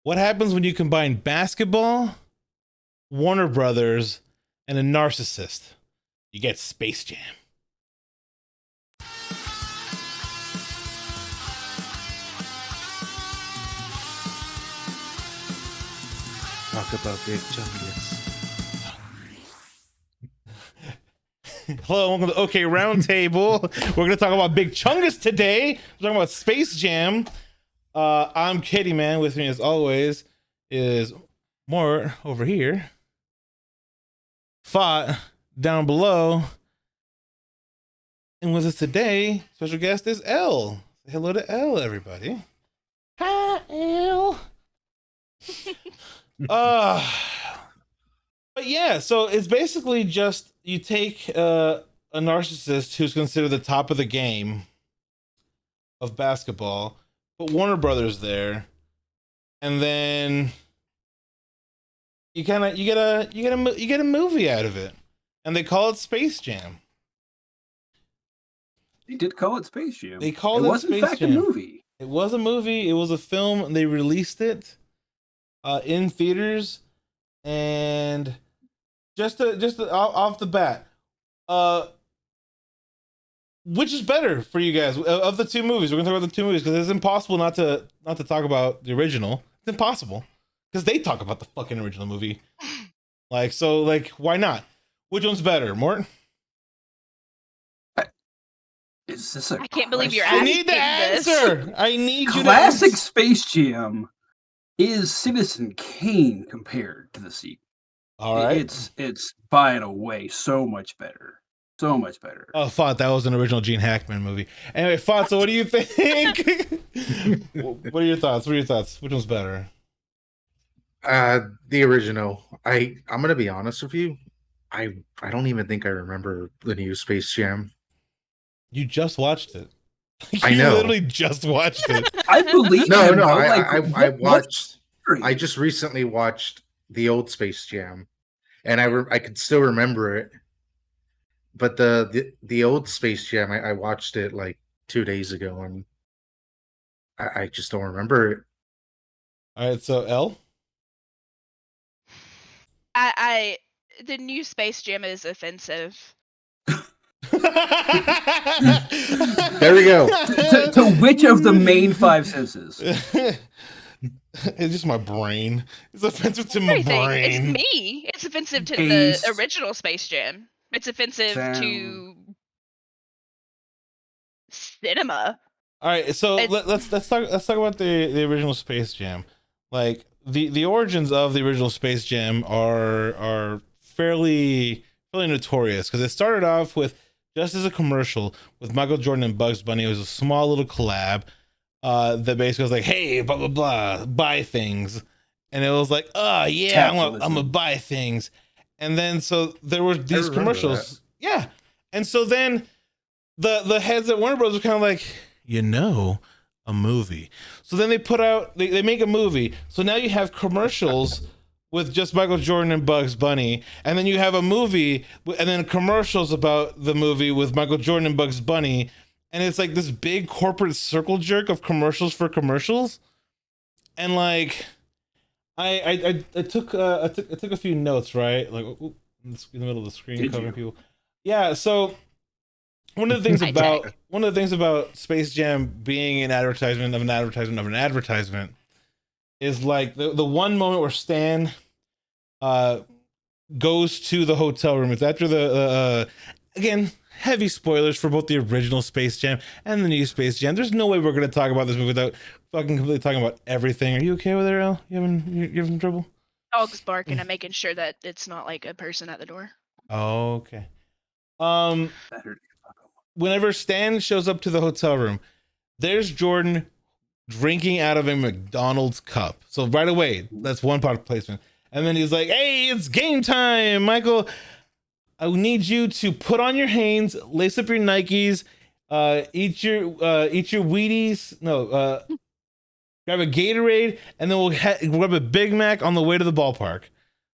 What happens when you combine basketball, Warner Brothers, and a narcissist? You get Space Jam. Talk about Big Chungus. Hello, welcome to OK Roundtable. We're going to talk about Big Chungus today. We're talking about Space Jam. I'm Kitty Man. With me, as always, is Mort over here. Fought down below. And with us today, special guest is L. Say hello to L, everybody. Hi, L. But yeah, so it's basically just you take a narcissist who's considered the top of the game of basketball, put Warner Brothers there, and then you get a movie out of it, and they call it Space Jam. They did call it Space Jam. They called it was Space in fact Jam. a movie. It was a movie. It was a film. And they released it in theaters, and just off the bat, which is better for you guys of the two movies? We're gonna talk about the two movies because it's impossible not to talk about the original. It's impossible because they talk about the fucking original movie. Like, why not? Which one's better, Morton? Is this a I can't believe you're I asking need the answer. I need you. Classic to Space Jam is Citizen Kane compared to the sequel. All right, it's by and away so much better. So much better. Oh, Font, that was an original Gene Hackman movie. Anyway, Font, so what do you think? What are your thoughts? Which one's better? The original. I'm gonna be honest with you. I don't even think I remember the new Space Jam. You just watched it. I You know. literally just watched it. I believe No, him, no. though. I What watched. story? I just recently watched the old Space Jam, and I could still remember it. But the old Space Jam, I watched it like 2 days ago, and I just don't remember it. All right, so L. The new Space Jam is offensive. There we go. to which of the main five senses? It's just my brain. It's offensive to my Everything. brain. It's me. It's offensive to Taste. the original Space Jam. It's offensive Sound. to cinema. All right, so let's talk about the original Space Jam. Like the origins of the original Space Jam are fairly notorious because it started off with just as a commercial with Michael Jordan and Bugs Bunny. It was a small little collab that basically was like, "Hey, blah blah blah, buy things," and it was like, "Oh yeah, I'm gonna buy things," and then so there were these commercials, yeah, and so then the heads at Warner Bros. Were kind of like, a movie. So then they make a movie. So now you have commercials with just Michael Jordan and Bugs Bunny, and then you have a movie and then commercials about the movie with Michael Jordan and Bugs Bunny, and it's like this big corporate circle jerk of commercials for commercials. And like I took a few notes, right? Like in the middle of the screen covering people. Yeah, so one of the things about Space Jam being an advertisement of an advertisement of an advertisement is like the one moment where Stan goes to the hotel room. It's after the again, heavy spoilers for both the original Space Jam and the new Space Jam. There's no way we're gonna talk about this movie without fucking completely talking about everything. Are you okay with it, Earl? You having trouble? Dog's barking. I'm making sure that it's not like a person at the door. Okay. Whenever Stan shows up to the hotel room, there's Jordan drinking out of a McDonald's cup. So right away, that's one product placement. And then he's like, "Hey, it's game time, Michael. I need you to put on your Hanes, lace up your Nikes, eat your Wheaties. No, grab a Gatorade, and then we'll grab a Big Mac on the way to the ballpark."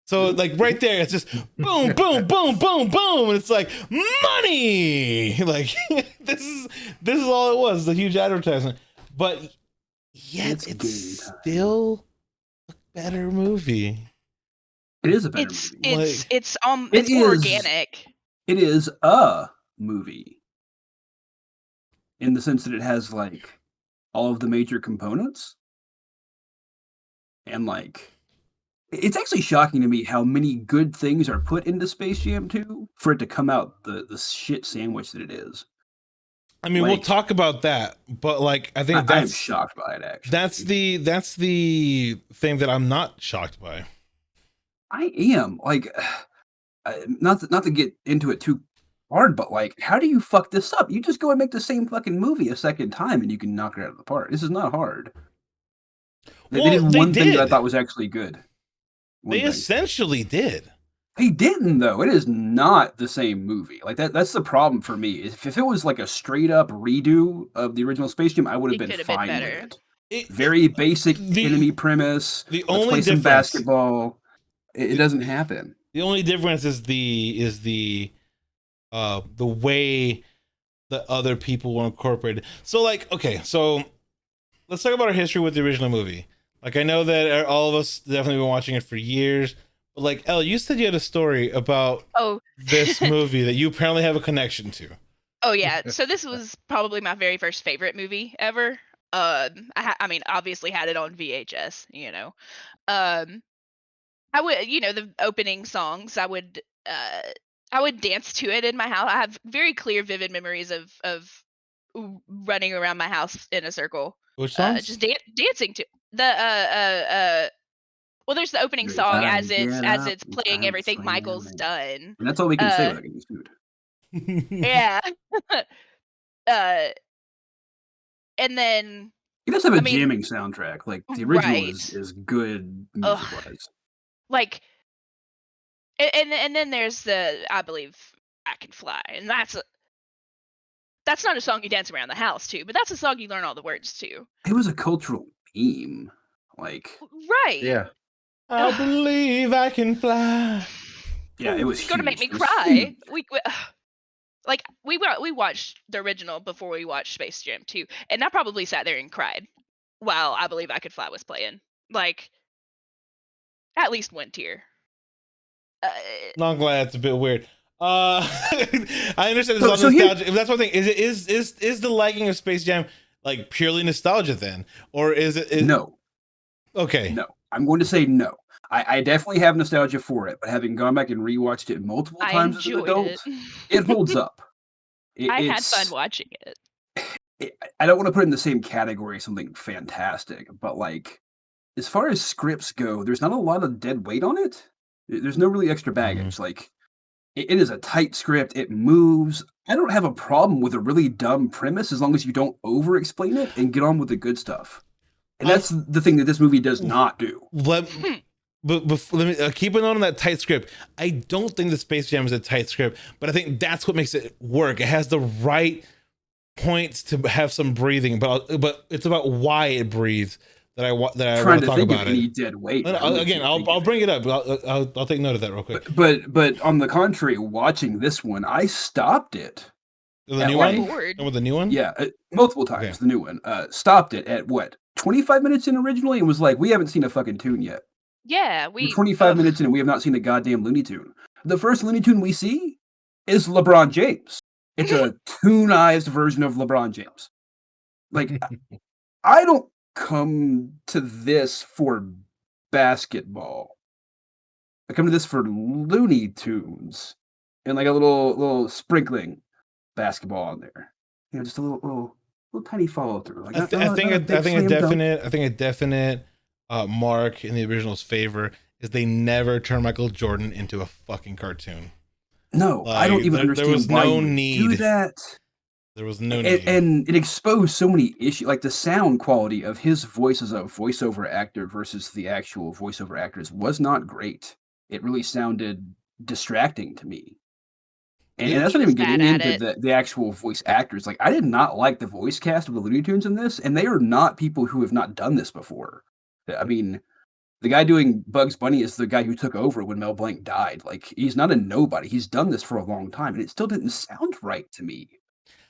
So like right there, it's just boom, boom, boom, boom, boom, and it's like money. Like this is all it was. It's a huge advertisement, but yet it's still better movie. It is a better It's movie. it's Like- it's It it's more is- organic. It is a movie in the sense that it has like all of the major components, and like it's actually shocking to me how many good things are put into Space Jam 2 for it to come out the shit sandwich that it is. I mean, we'll Like- talk about that, but like I think I'm that's shocked by it. Actually, that's the thing that I'm not shocked by. I am like, not to get into it too hard, but like, how do you fuck this up? You just go and make the same fucking movie a second time, and you can knock it out of the park. This is not hard. They Well, did they one thing that I did. thought was actually good. One They thing. essentially did. They didn't though. It is not the same movie. Like that's the problem for me. If it was like a straight up redo of the original Space Jam, I would have It been could have been fine with better. it. Very basic enemy premise. The Let's only play some difference. basketball. It doesn't happen. The only difference is the way that other people were incorporated. So like, okay, so let's talk about our history with the original movie. Like, I know that all of us definitely been watching it for years, but like, Elle, you said you had a story about Oh, this movie that you apparently have a connection to. oh yeah. So this was probably my very first favorite movie ever. I mean, obviously had it on VHS. I would, the opening songs. I would dance to it in my house. I have very clear, vivid memories of running around my house in a circle, Which songs? just dancing to the Well, there's the opening Every song time as you it's get as up, it's it's playing time to everything slam Michael's it. done. And that's all we can say Uh, without getting sued. Yeah. uh, and then He does have a I mean, jamming soundtrack. Like the original right. is good Ugh. music wise. like, and then there's I believe I Can Fly, and that's not a song you dance around the house to, but that's a song you learn all the words to. It was a cultural meme. Like, Right. Yeah. I believe I can fly. yeah, it was It's gonna make me huge. It was cry. huge. We watched the original before we watched Space Jam 2, and I probably sat there and cried while I Believe I Could Fly was playing. Like, at least one tear. Not glad it's a bit weird. I understand there's So- all so here- nostalgia. If that's one thing, is the liking of Space Jam like purely nostalgia then, or is it? No, Okay. no. I'm going to say no. I definitely have nostalgia for it, but having gone back and rewatched it multiple I times as an enjoyed adult, it. it holds up. I had It's- fun watching it. I don't want to put it in the same category as something fantastic, but like as far as scripts go, there's not a lot of dead weight on it. There's no really extra baggage. Like it is a tight script. It moves. I don't have a problem with a really dumb premise as long as you don't over explain it and get on with the good stuff. And that's the thing that this movie does not do. Let me keep it on that tight script. I don't think the Space Jam is a tight script, but I think that's what makes it work. It has the right points to have some breathing, but it's about why it breathes that I want Trying to to talk think about of any it. dead weight. Again, I'll bring it up. I'll take note of that real quick. But on the contrary, watching this one, I stopped it. The At new like- one? Bored. Oh, with the new one? Yeah, multiple times. Okay. The new one. Stopped it at what? 25 minutes in originally, and was like, we haven't seen a fucking tune yet. Yeah, We're 25 minutes in, and we have not seen a goddamn Looney Tune. The first Looney Tune we see is LeBron James. It's a tunized version of LeBron James. Like, I don't come to this for basketball. I come to this for Looney Tunes and like a little sprinkling basketball on there. You know, just a little tiny follow through. Like, I think a definite mark in the original's favor is they never turn Michael Jordan into a fucking cartoon. No, I don't even understand there was why no you would do need. that. There was no need. And it exposed so many issues, like the sound quality of his voice as a voiceover actor versus the actual voiceover actors was not great. It really sounded distracting to me. And that's not even He was getting bad into at the actual voice actors. Like, I did not like the voice cast of the Looney Tunes in this, and they are not people who have not done this before. I mean, the guy doing Bugs Bunny is the guy who took over when Mel Blanc died. Like, he's not a nobody. He's done this for a long time, and it still didn't sound right to me.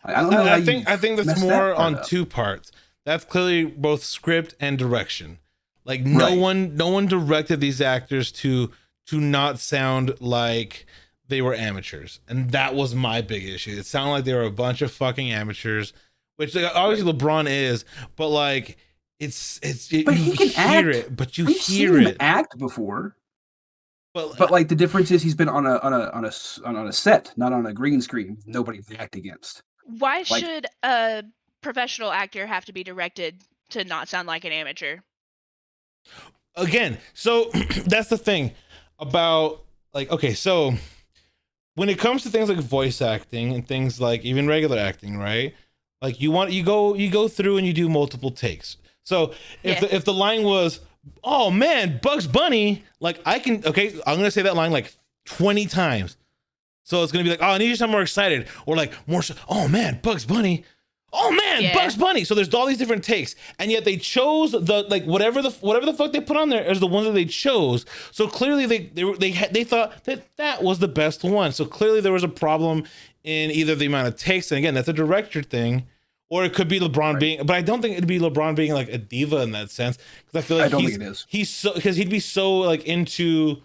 I don't know. I think that's messed that more part on up. two parts. That's clearly both script and direction. Like no Right. one directed these actors to not sound like they were amateurs, and that was my big issue. It sounded like they were a bunch of fucking amateurs, which like, obviously LeBron is, but like But you he can hear act. it, but you We've hear seen him it. act before. But But like the difference is he's been on a set, not on a green screen. With nobody to act against. Why Like should a professional actor have to be directed to not sound like an amateur? again, so that's the thing about like okay, so when it comes to things like voice acting and things like even regular acting, right? Like you go through and you do multiple takes. So Yeah. if the line was, "Oh man, Bugs Bunny," like I'm gonna say that line like 20 times. So it's gonna be like, "Oh, I need you to sound more excited," or like more. "Oh man, Bugs Bunny." "Oh man, Yeah. Bugs Bunny." So there's all these different takes, and yet they chose the like whatever the fuck they put on there is the ones that they chose. So clearly they thought that was the best one. So clearly there was a problem in either the amount of takes, and again that's a director thing, or it could be LeBron being. But I don't think it'd be LeBron being like a diva in that sense, because I feel like I don't think it is. he's so because he'd be so like into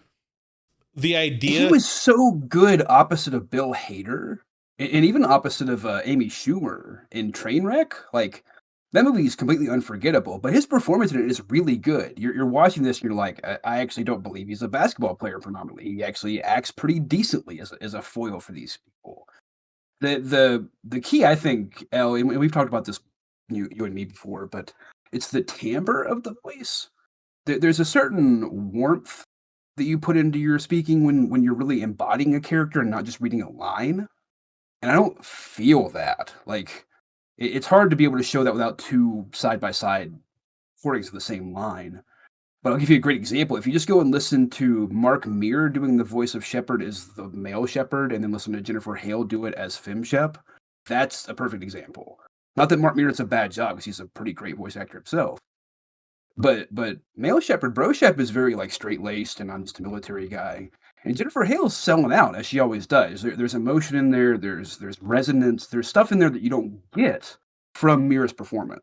the idea. He was so good opposite of Bill Hader, and even opposite of Amy Schumer in Trainwreck. Like that movie is completely unforgettable, but his performance in it is really good. You're watching this, and you're like, I actually don't believe he's a basketball player predominantly. He actually acts pretty decently as a foil for these people. The key, I think, El, and we've talked about this you and me before, but it's the timbre of the voice. There's a certain warmth that you put into your speaking when you're really embodying a character and not just reading a line. And I don't feel that. Like it's hard to be able to show that without two side by side recordings of the same line. But I'll give you a great example. If you just go and listen to Mark Meir doing the voice of Shepard as the male Shepard, and then listen to Jennifer Hale do it as Fem Shep, that's a perfect example. Not that Mark Meir does a bad job, because he's a pretty great voice actor himself. But male Shepard, Bro Shep is very like straight laced, and I'm just a military guy. And Jennifer Hale's selling out as she always does. There's emotion in there. There's resonance. There's stuff in there that you don't get from Mira's performance.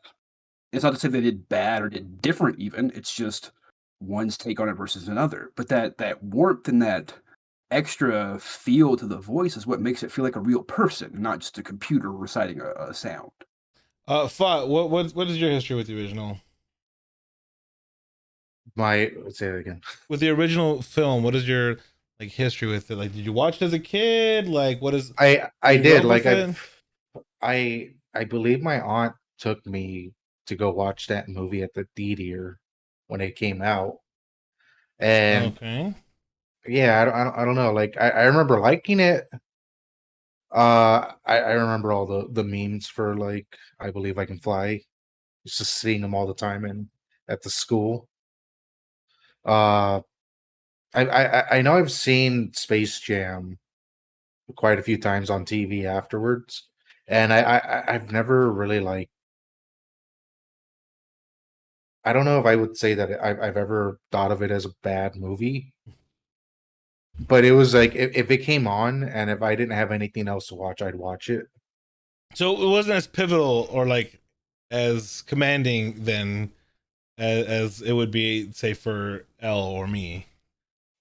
It's not to say they did bad or did different. Even it's just one's take on it versus another. But that warmth and that extra feel to the voice is what makes it feel like a real person, not just a computer reciting a sound. Fa, what is your history with the original? Let's say it again. With the original film, what is your like history with it? Like, did you watch it as a kid? Like, what is? I you grew did up like with I believe my aunt took me to go watch that movie at the theater when it came out, and Okay. yeah, I don't know. Like I remember liking it. I remember all the memes for like I believe I can fly. Just seeing them all the time and at the school. Uh, I know I've seen Space Jam quite a few times on TV afterwards, and I've never really like. I don't know if I would say that I've ever thought of it as a bad movie, but it was like if it came on and if I didn't have anything else to watch, I'd watch it. So it wasn't as pivotal or like as commanding then as it would be, say, for L or me.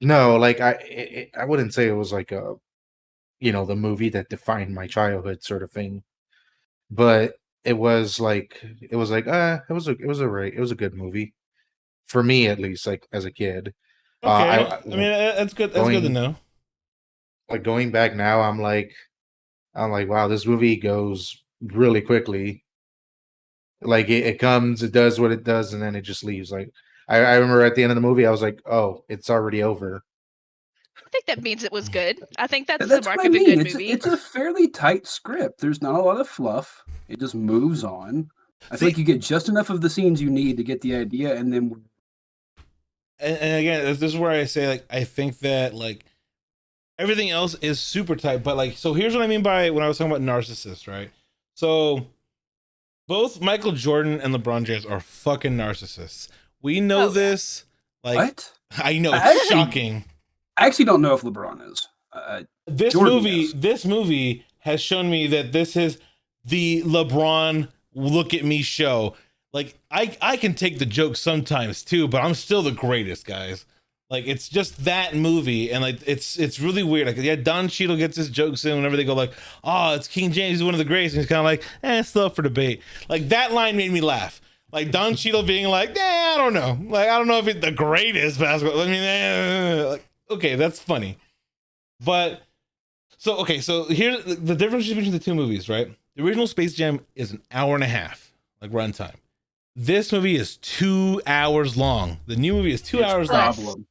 No, like I wouldn't say it was like a the movie that defined my childhood sort of thing, but it was it was a good movie for me at least, like as a kid. Okay, I I mean that's good. That's good to going know. like going back now, I'm like, wow, this movie goes really quickly. Like it comes, it does what it does, and then it just leaves. Like I remember at the end of the movie, I was like, oh, it's already over. I think that means it was good. I think that's the That's mark what I of a mean. good movie. It's a fairly tight script. There's not a lot of fluff. It just moves on. I feel See, like you get just enough of the scenes you need to get the idea, and then and again, this is where I say like I think that like everything else is super tight, but like so here's what I mean by when I was talking about narcissists, right? So both Michael Jordan and LeBron James are fucking narcissists. We know Oh, yeah. this. Like what? I know I it's actually- shocking. I actually don't know if LeBron is. Jordan is. This movie has shown me that this is the LeBron look at me show. Like I can take the joke sometimes too, but I'm still the greatest, guys. Like it's just that movie, and like it's really weird. Like yeah, Don Cheadle gets his jokes in whenever they go like, "Oh, it's King James, he's one of the greatest," and he's kind of like, it's still up for debate. Like that line made me laugh. Like Don Cheadle being like, I don't know. Like I don't know if it's the greatest basketball. I mean, like okay, that's funny. But so here's the difference between the two movies, right? The original Space Jam is an hour and a half, like runtime. This movie is 2 hours long. The new movie is 2 hours long.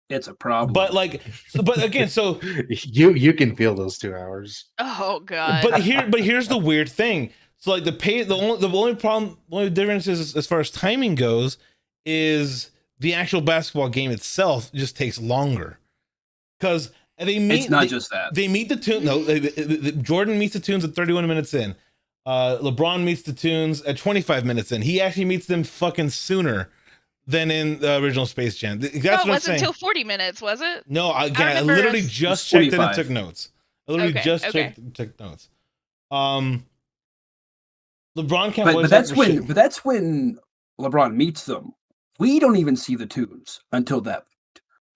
It's a problem. But like, but again, so you can feel those 2 hours. Oh god. But here's the weird thing. So like the only difference is as far as timing goes is the actual basketball game itself just takes longer because it's not just that they meet the tune. No, Jordan meets the tunes at 31 minutes in. LeBron meets the tunes at 25 minutes in. He actually meets them fucking sooner than in the original Space Jam. That's what I'm saying. It wasn't until 40 minutes, was it? No, again, I literally just checked it and took notes. I literally took notes. LeBron can't. But that's when LeBron meets them. We don't even see the tunes until that.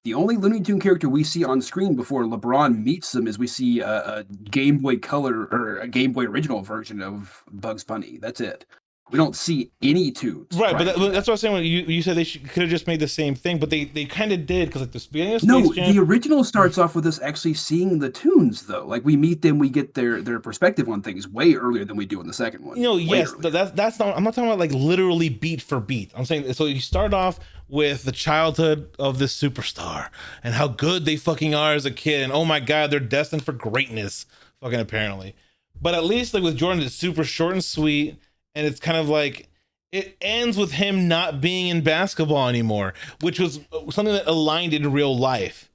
The only Looney Tune character we see on screen before LeBron meets them is we see a Game Boy Color or a Game Boy original version of Bugs Bunny. That's it. We don't see any tunes. Right, but that's what I was saying. When you said they could have just made the same thing, but they kind of did because like the beginning of Space Jam. The original starts off with us actually seeing the tunes though. Like we meet them, we get their perspective on things way earlier than we do in the second one. Yes, that's not. I'm not talking about like literally beat for beat. I'm saying so. You start off with the childhood of this superstar and how good they fucking are as a kid, and oh my god, they're destined for greatness. Fucking apparently, but at least like with Jordan, it's super short and sweet. And it's kind of like it ends with him not being in basketball anymore, which was something that aligned in real life.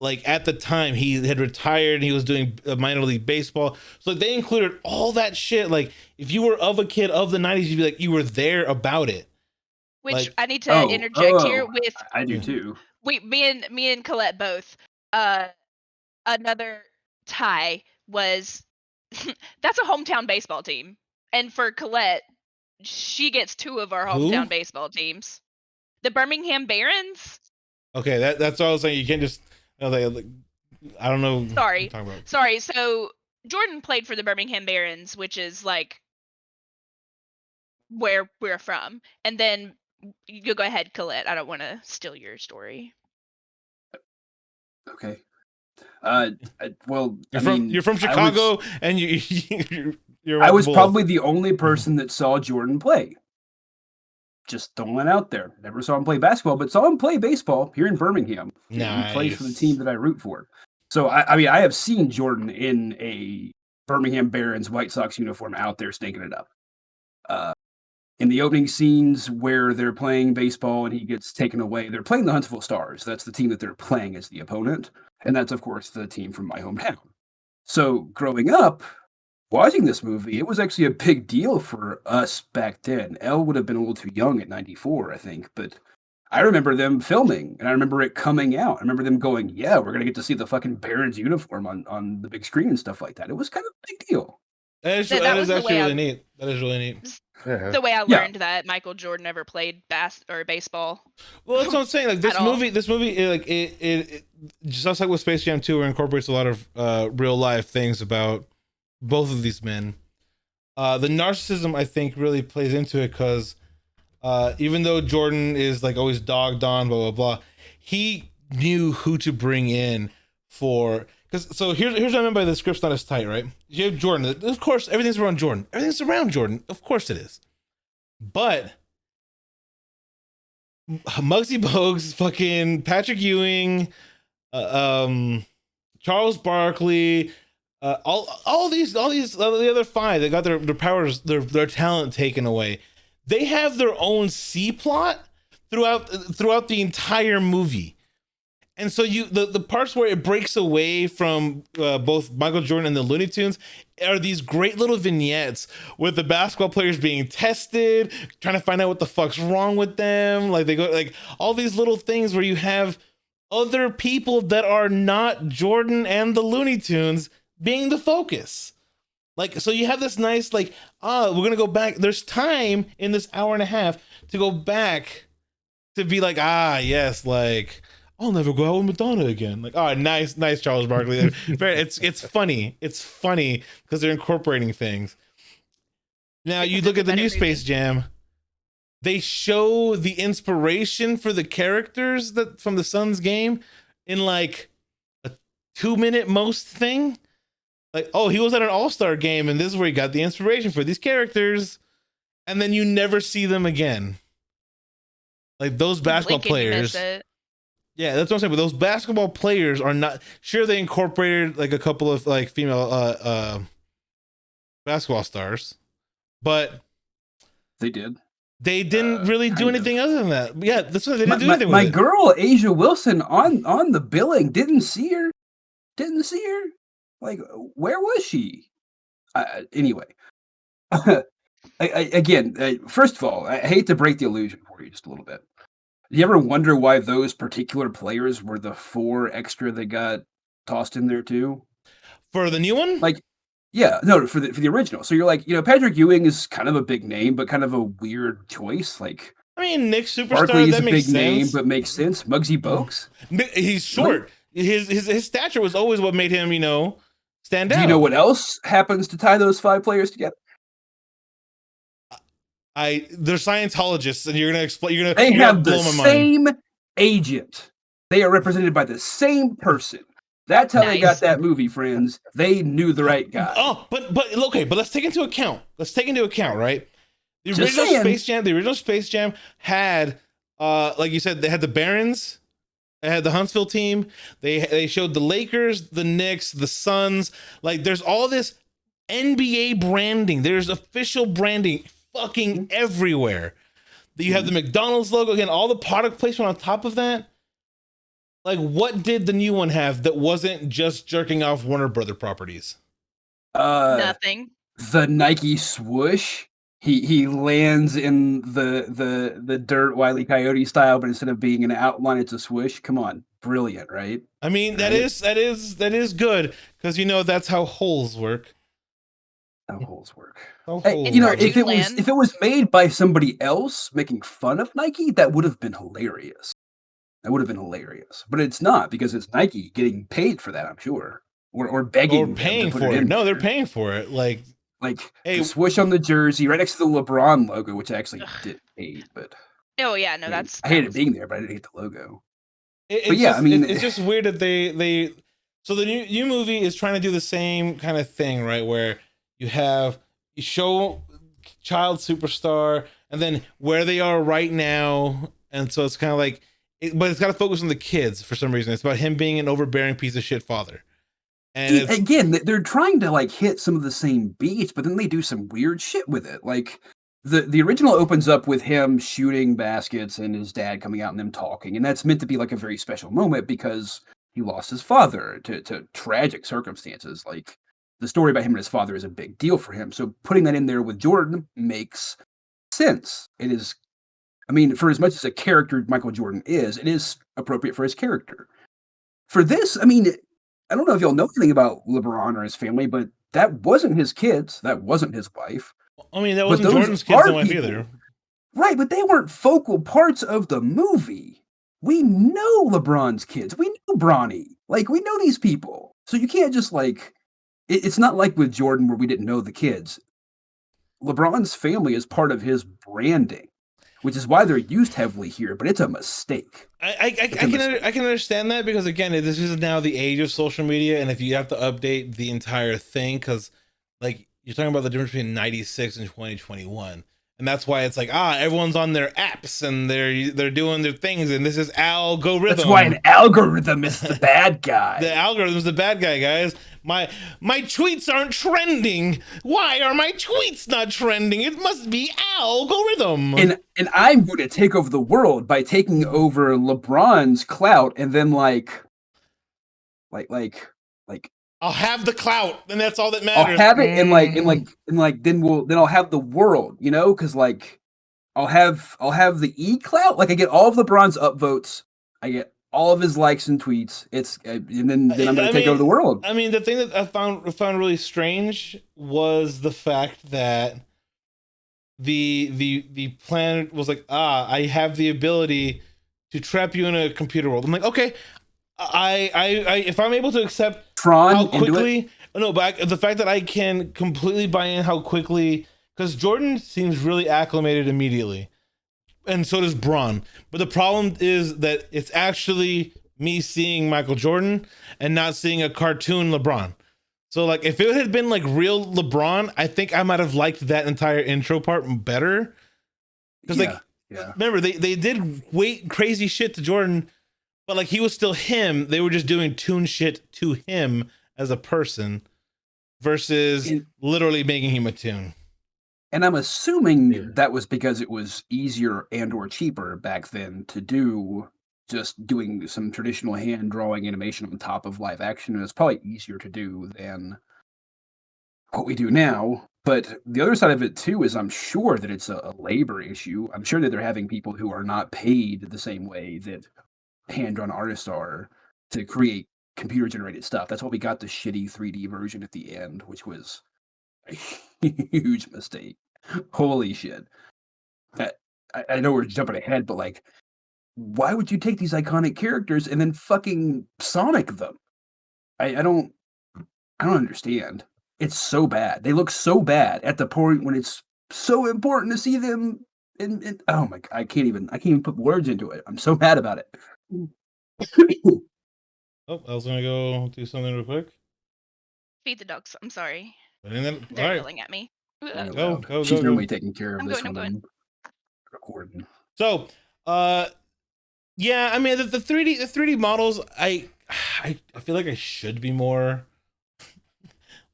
Like at the time he had retired and he was doing minor league baseball. So they included all that shit. Like if you were of a kid of the 90s, you'd be like, you were there about it. Which like, I need to interject here with. I do too. Me and Colette both. Another tie was that's a hometown baseball team. And for Colette, she gets 2 of our hometown baseball teams. The Birmingham Barons. Okay, that's what I was saying. You can't just I don't know. Sorry. So Jordan played for the Birmingham Barons, which is like where we're from. And then you go ahead, Colette. I don't want to steal your story. Okay. You're from Chicago, and I was probably the only person that saw Jordan play. Just throwing it out there. Never saw him play basketball, but saw him play baseball here in Birmingham. Nice. He plays for the team that I root for. So I have seen Jordan in a Birmingham Barons White Sox uniform out there stinking it up. In the opening scenes where they're playing baseball and he gets taken away, they're playing the Huntsville Stars. That's the team that they're playing as the opponent. And that's, of course, the team from my hometown. So growing up, watching this movie, it was actually a big deal for us back then. Elle would have been a little too young at 94, I think. But I remember them filming, and I remember it coming out. I remember them going, yeah, we're going to get to see the fucking Barons uniform on the big screen and stuff like that. It was kind of a big deal. That is actually really neat. That is really neat. The way I learned that Michael Jordan never played baseball. Well, that's what I'm saying. Like this movie, like it just like with Space Jam 2, it incorporates a lot of real life things about both of these men. The narcissism, I think, really plays into it because even though Jordan is like always dogged on, blah blah blah, he knew who to bring in for. So here's what I mean by the script's not as tight, right? You have Jordan. Of course, everything's around Jordan. Everything's around Jordan. Of course it is. But Muggsy Bogues, fucking Patrick Ewing, Charles Barkley, all these the other 5, they got their powers, their talent taken away. They have their own C plot throughout the entire movie. And so the parts where it breaks away from both Michael Jordan and the Looney Tunes are these great little vignettes with the basketball players being tested, trying to find out what the fuck's wrong with them. Like they go like all these little things where you have other people that are not Jordan and the Looney Tunes being the focus. Like, so you have this nice, like, we're going to go back. There's time in this hour and a half to go back to be like, yes, like, I'll never go out with Madonna again. Like, nice, Charles Barkley. It's funny. It's funny because they're incorporating things. Now, you look at the new Space Jam, they show the inspiration for the characters that from the Suns game in like a 2-minute most thing. Like, he was at an all-star game and this is where he got the inspiration for these characters. And then you never see them again. Like those basketball players. Yeah, that's what I'm saying. But those basketball players are not sure. They incorporated like a couple of like female basketball stars, but they did. They didn't really do anything other than that. But yeah, that's what they didn't do anything with my it. girl Asia Wilson on the billing didn't see her. Like, where was she? Anyway, again, first of all, I hate to break the illusion for you just a little bit. Do you ever wonder why those particular players were the 4 extra that got tossed in there too? For the new one? Like, yeah, no, for the original. So you're like, Patrick Ewing is kind of a big name, but kind of a weird choice. Like, I mean, Nick Superstar, Barkley is that a makes big name, sense. but makes sense. Muggsy Bogues. He's short. His stature was always what made him, stand out. Do you know what else happens to tie those 5 players together? They're Scientologists, and you're gonna explain. They have the same agent. They are represented by the same person. That's how they got that movie, friends. They knew the right guy. But let's take into account. Right? The original Space Jam had, like you said, they had the Barons. They had the Huntsville team. They showed the Lakers, the Knicks, the Suns. Like, there's all this NBA branding. There's official branding fucking everywhere. You have the McDonald's logo again, all the product placement on top of that. Like, what did the new one have that wasn't just jerking off Warner Brother properties? Nothing. The Nike swoosh. He lands in the dirt Wile E. Coyote style, but instead of being an outline, it's a swoosh. Come on, brilliant, right? I mean, that is good because that's how holes work. If it was made by somebody else making fun of Nike, that would have been hilarious. But it's not, because it's Nike getting paid for that, I'm sure, or begging, or paying for it. No, they're paying for it. Like the swoosh on the jersey right next to the LeBron logo, which I actually didn't hate, but oh yeah, no, I hated being there, but I didn't hate the logo. It's just weird that they. So the new movie is trying to do the same kind of thing, right? Where you show child superstar, and then where they are right now, and so it's kind of like, but it's got to focus on the kids for some reason. It's about him being an overbearing piece of shit father. And again, they're trying to like hit some of the same beats, but then they do some weird shit with it. Like the original opens up with him shooting baskets and his dad coming out and them talking, and that's meant to be like a very special moment because he lost his father to tragic circumstances. Like, the story about him and his father is a big deal for him. So putting that in there with Jordan makes sense. It is, I mean, for as much as a character Michael Jordan is, it is appropriate for his character. For this, I mean, I don't know if y'all know anything about LeBron or his family, but that wasn't his kids. That wasn't his wife. I mean, that wasn't Jordan's kids and wife either. Right, but they weren't focal parts of the movie. We know LeBron's kids. We know Bronny. Like, we know these people. So you can't just like, it's not like with Jordan where we didn't know the kids. LeBron's family is part of his branding, which is why they're used heavily here, but it's a mistake. I can understand that, because again, this is now the age of social media, and if you have to update the entire thing, because like you're talking about the difference between 96 and 2021, and that's why it's like everyone's on their apps and they're doing their things, and this is algorithm. That's why an algorithm is the bad guy. The algorithm is the bad guy, guys. My tweets aren't trending. Why are my tweets not trending? It must be algorithm. And I'm going to take over the world by taking over LeBron's clout, and then like I'll have the clout, and that's all that matters. I'll have it, and then I'll have the world, because like I'll have the E clout. Like, I get all of LeBron's upvotes, I get all of his likes and tweets. It's and then I'm going to take over the world. I mean, the thing that I found really strange was the fact that the plan was like, I have the ability to trap you in a computer world. I'm like, okay, I if I'm able to accept Tron how quickly, no, but the fact that I can completely buy in how quickly, because Jordan seems really acclimated immediately, and so does Braun. But the problem is that it's actually me seeing Michael Jordan and not seeing a cartoon LeBron. So like, if it had been like real LeBron, I think I might have liked that entire intro part better. Because remember they did crazy shit to Jordan, but like he was still him. They were just doing toon shit to him as a person versus literally making him a toon. And I'm assuming that was because it was easier and or cheaper back then to do just doing some traditional hand drawing animation on top of live action. And it's probably easier to do than what we do now. But the other side of it too is I'm sure that it's a labor issue. I'm sure that they're having people who are not paid the same way that hand drawn artists are to create computer generated stuff. That's why we got the shitty 3D version at the end, which was a huge mistake. Holy shit. I know we're jumping ahead, but like, why would you take these iconic characters and then fucking Sonic them? I don't understand. It's so bad. They look so bad at the point when it's so important to see them. And oh my god, I can't even put words into it. I'm so mad about it. Oh, I was gonna go do something real quick. Feed the dogs. I'm sorry. And then, They're yelling at me. Go. She's normally taking care of I'm this going, when I'm I'm recording. So, yeah, I mean the 3D models, I feel like I should be more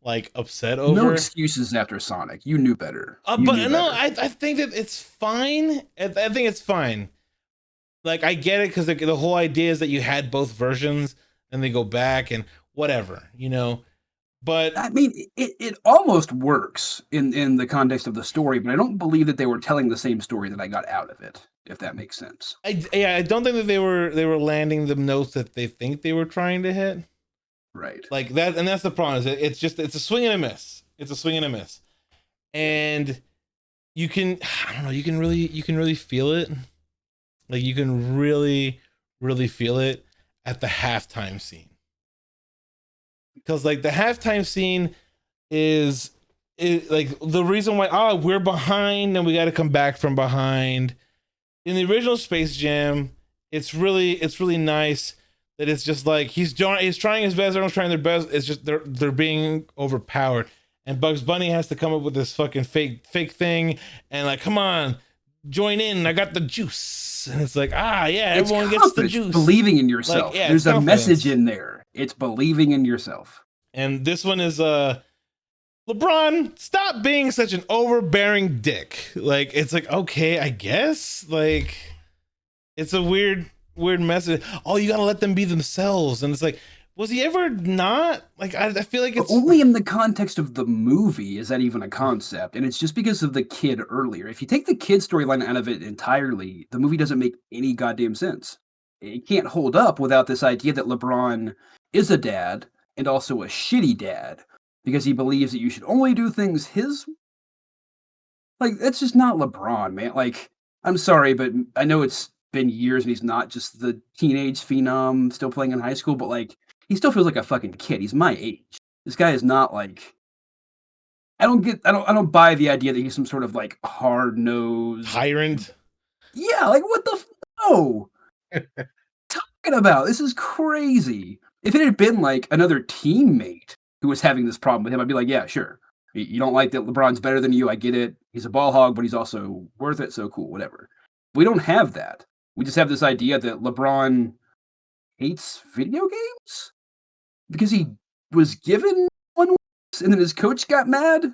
like upset over. No excuses after Sonic. You knew better. But no, I think that it's fine. I think it's fine. Like I get it because the whole idea is that you had both versions and they go back and whatever, you know. But I mean, it almost works in the context of the story, but I don't believe that they were telling the same story that I got out of it, if that makes sense. I don't think that they were landing the notes that they think they were trying to hit. Right. Like that, and that's the problem. It's a swing and a miss. It's a swing and a miss. And you can, I don't know, you can really feel it. Like you can really feel it at the halftime scene. Because like the halftime scene is like the reason why we're behind and we got to come back from behind. In the original Space Jam, it's really nice that it's just like he's trying his best, everyone's trying their best. It's just they're being overpowered, and Bugs Bunny has to come up with this fucking fake thing and like, come on, join in. I got the juice, and it's like everyone gets the juice. Believing in yourself. Like, there's a message in there. It's believing in yourself. And this one is LeBron, stop being such an overbearing dick. Like it's like, okay, I guess. Like it's a weird message. Oh, you gotta let them be themselves. And it's like, was he ever not? Like I feel like it's only in the context of the movie is that even a concept, and it's just because of the kid earlier. If you take the kid storyline out of it entirely, the movie doesn't make any goddamn sense. It can't hold up without this idea that LeBron is a dad and also a shitty dad because he believes that you should only do things his. Like that's just not LeBron, man. Like I'm sorry, but I know it's been years and he's not just the teenage phenom still playing in high school, but like he still feels like a fucking kid. He's my age. This guy is not like I don't buy the idea that he's some sort of like hard-nosed tyrant. Yeah, like what the no. Talking about this is crazy. If it had been like another teammate who was having this problem with him, I'd be like, yeah, sure. You don't like that LeBron's better than you. I get it. He's a ball hog, but he's also worth it. So cool, whatever. We don't have that. We just have this idea that LeBron hates video games because he was given one once and then his coach got mad.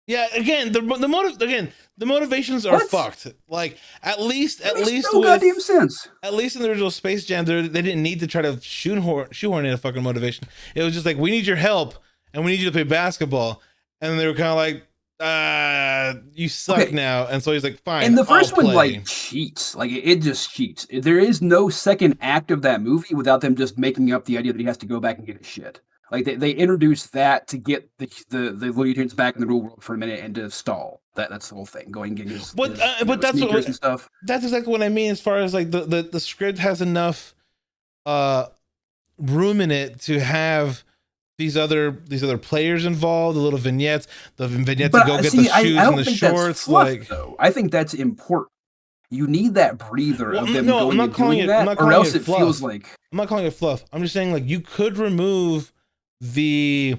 Yeah, again, the motivations are fucked. Like at least no goddamn sense. At least in the original Space Jam, they didn't need to try to shoehorn in a fucking motivation. It was just like, we need your help and we need you to play basketball. And they were kind of like, You suck Okay. now. And so he's like, fine. And the first I'll one play. like cheats, like it just cheats. There is no second act of that movie without them just making up the idea that he has to go back and get his shit. Like they introduced that to get the Looney Tunes back in the real world for a minute and to stall. That's the whole thing. Going and getting his, But his but that's sneakers what and stuff. that's exactly what I mean as far as like the script has enough room in it to have these other players involved, the little vignettes, the vignettes to go get the shoes I don't and the think shorts. that's fluff, Like, though. I think that's important. You need that breather well, of them no, I'm going not and calling doing it- I'm that, not or calling else it it feels fluff. like I'm not calling it fluff. I'm just saying like you could remove the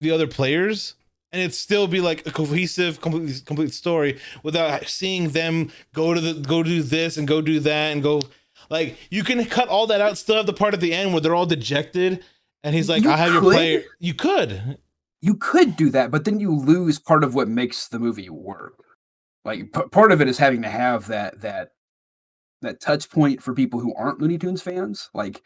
other players and it'd still be like a cohesive, complete story without seeing them go do this and go do that and go. Like, you can cut all that out, still have the part at the end where they're all dejected and he's like, You I have your could. player. You could do that, but then you lose part of what makes the movie work. Like part of it is having to have that touch point for people who aren't Looney Tunes fans. Like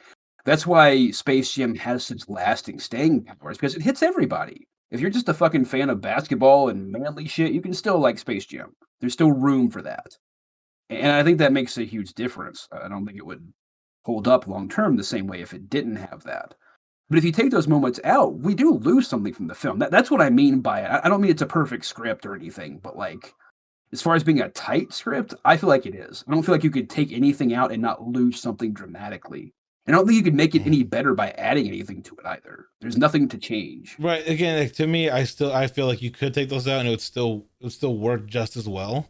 that's why Space Jam has such lasting staying powers, because it hits everybody. If you're just a fucking fan of basketball and manly shit, you can still like Space Jam. There's still room for that. And I think that makes a huge difference. I don't think it would hold up long term the same way if it didn't have that. But if you take those moments out, we do lose something from the film. That's what I mean by it. I don't mean it's a perfect script or anything, but like as far as being a tight script, I feel like it is. I don't feel like you could take anything out and not lose something dramatically. And I don't think you could make it any better by adding anything to it either. There's nothing to change. right. Again, like, to me, I feel like you could take those out and it would still work just as well.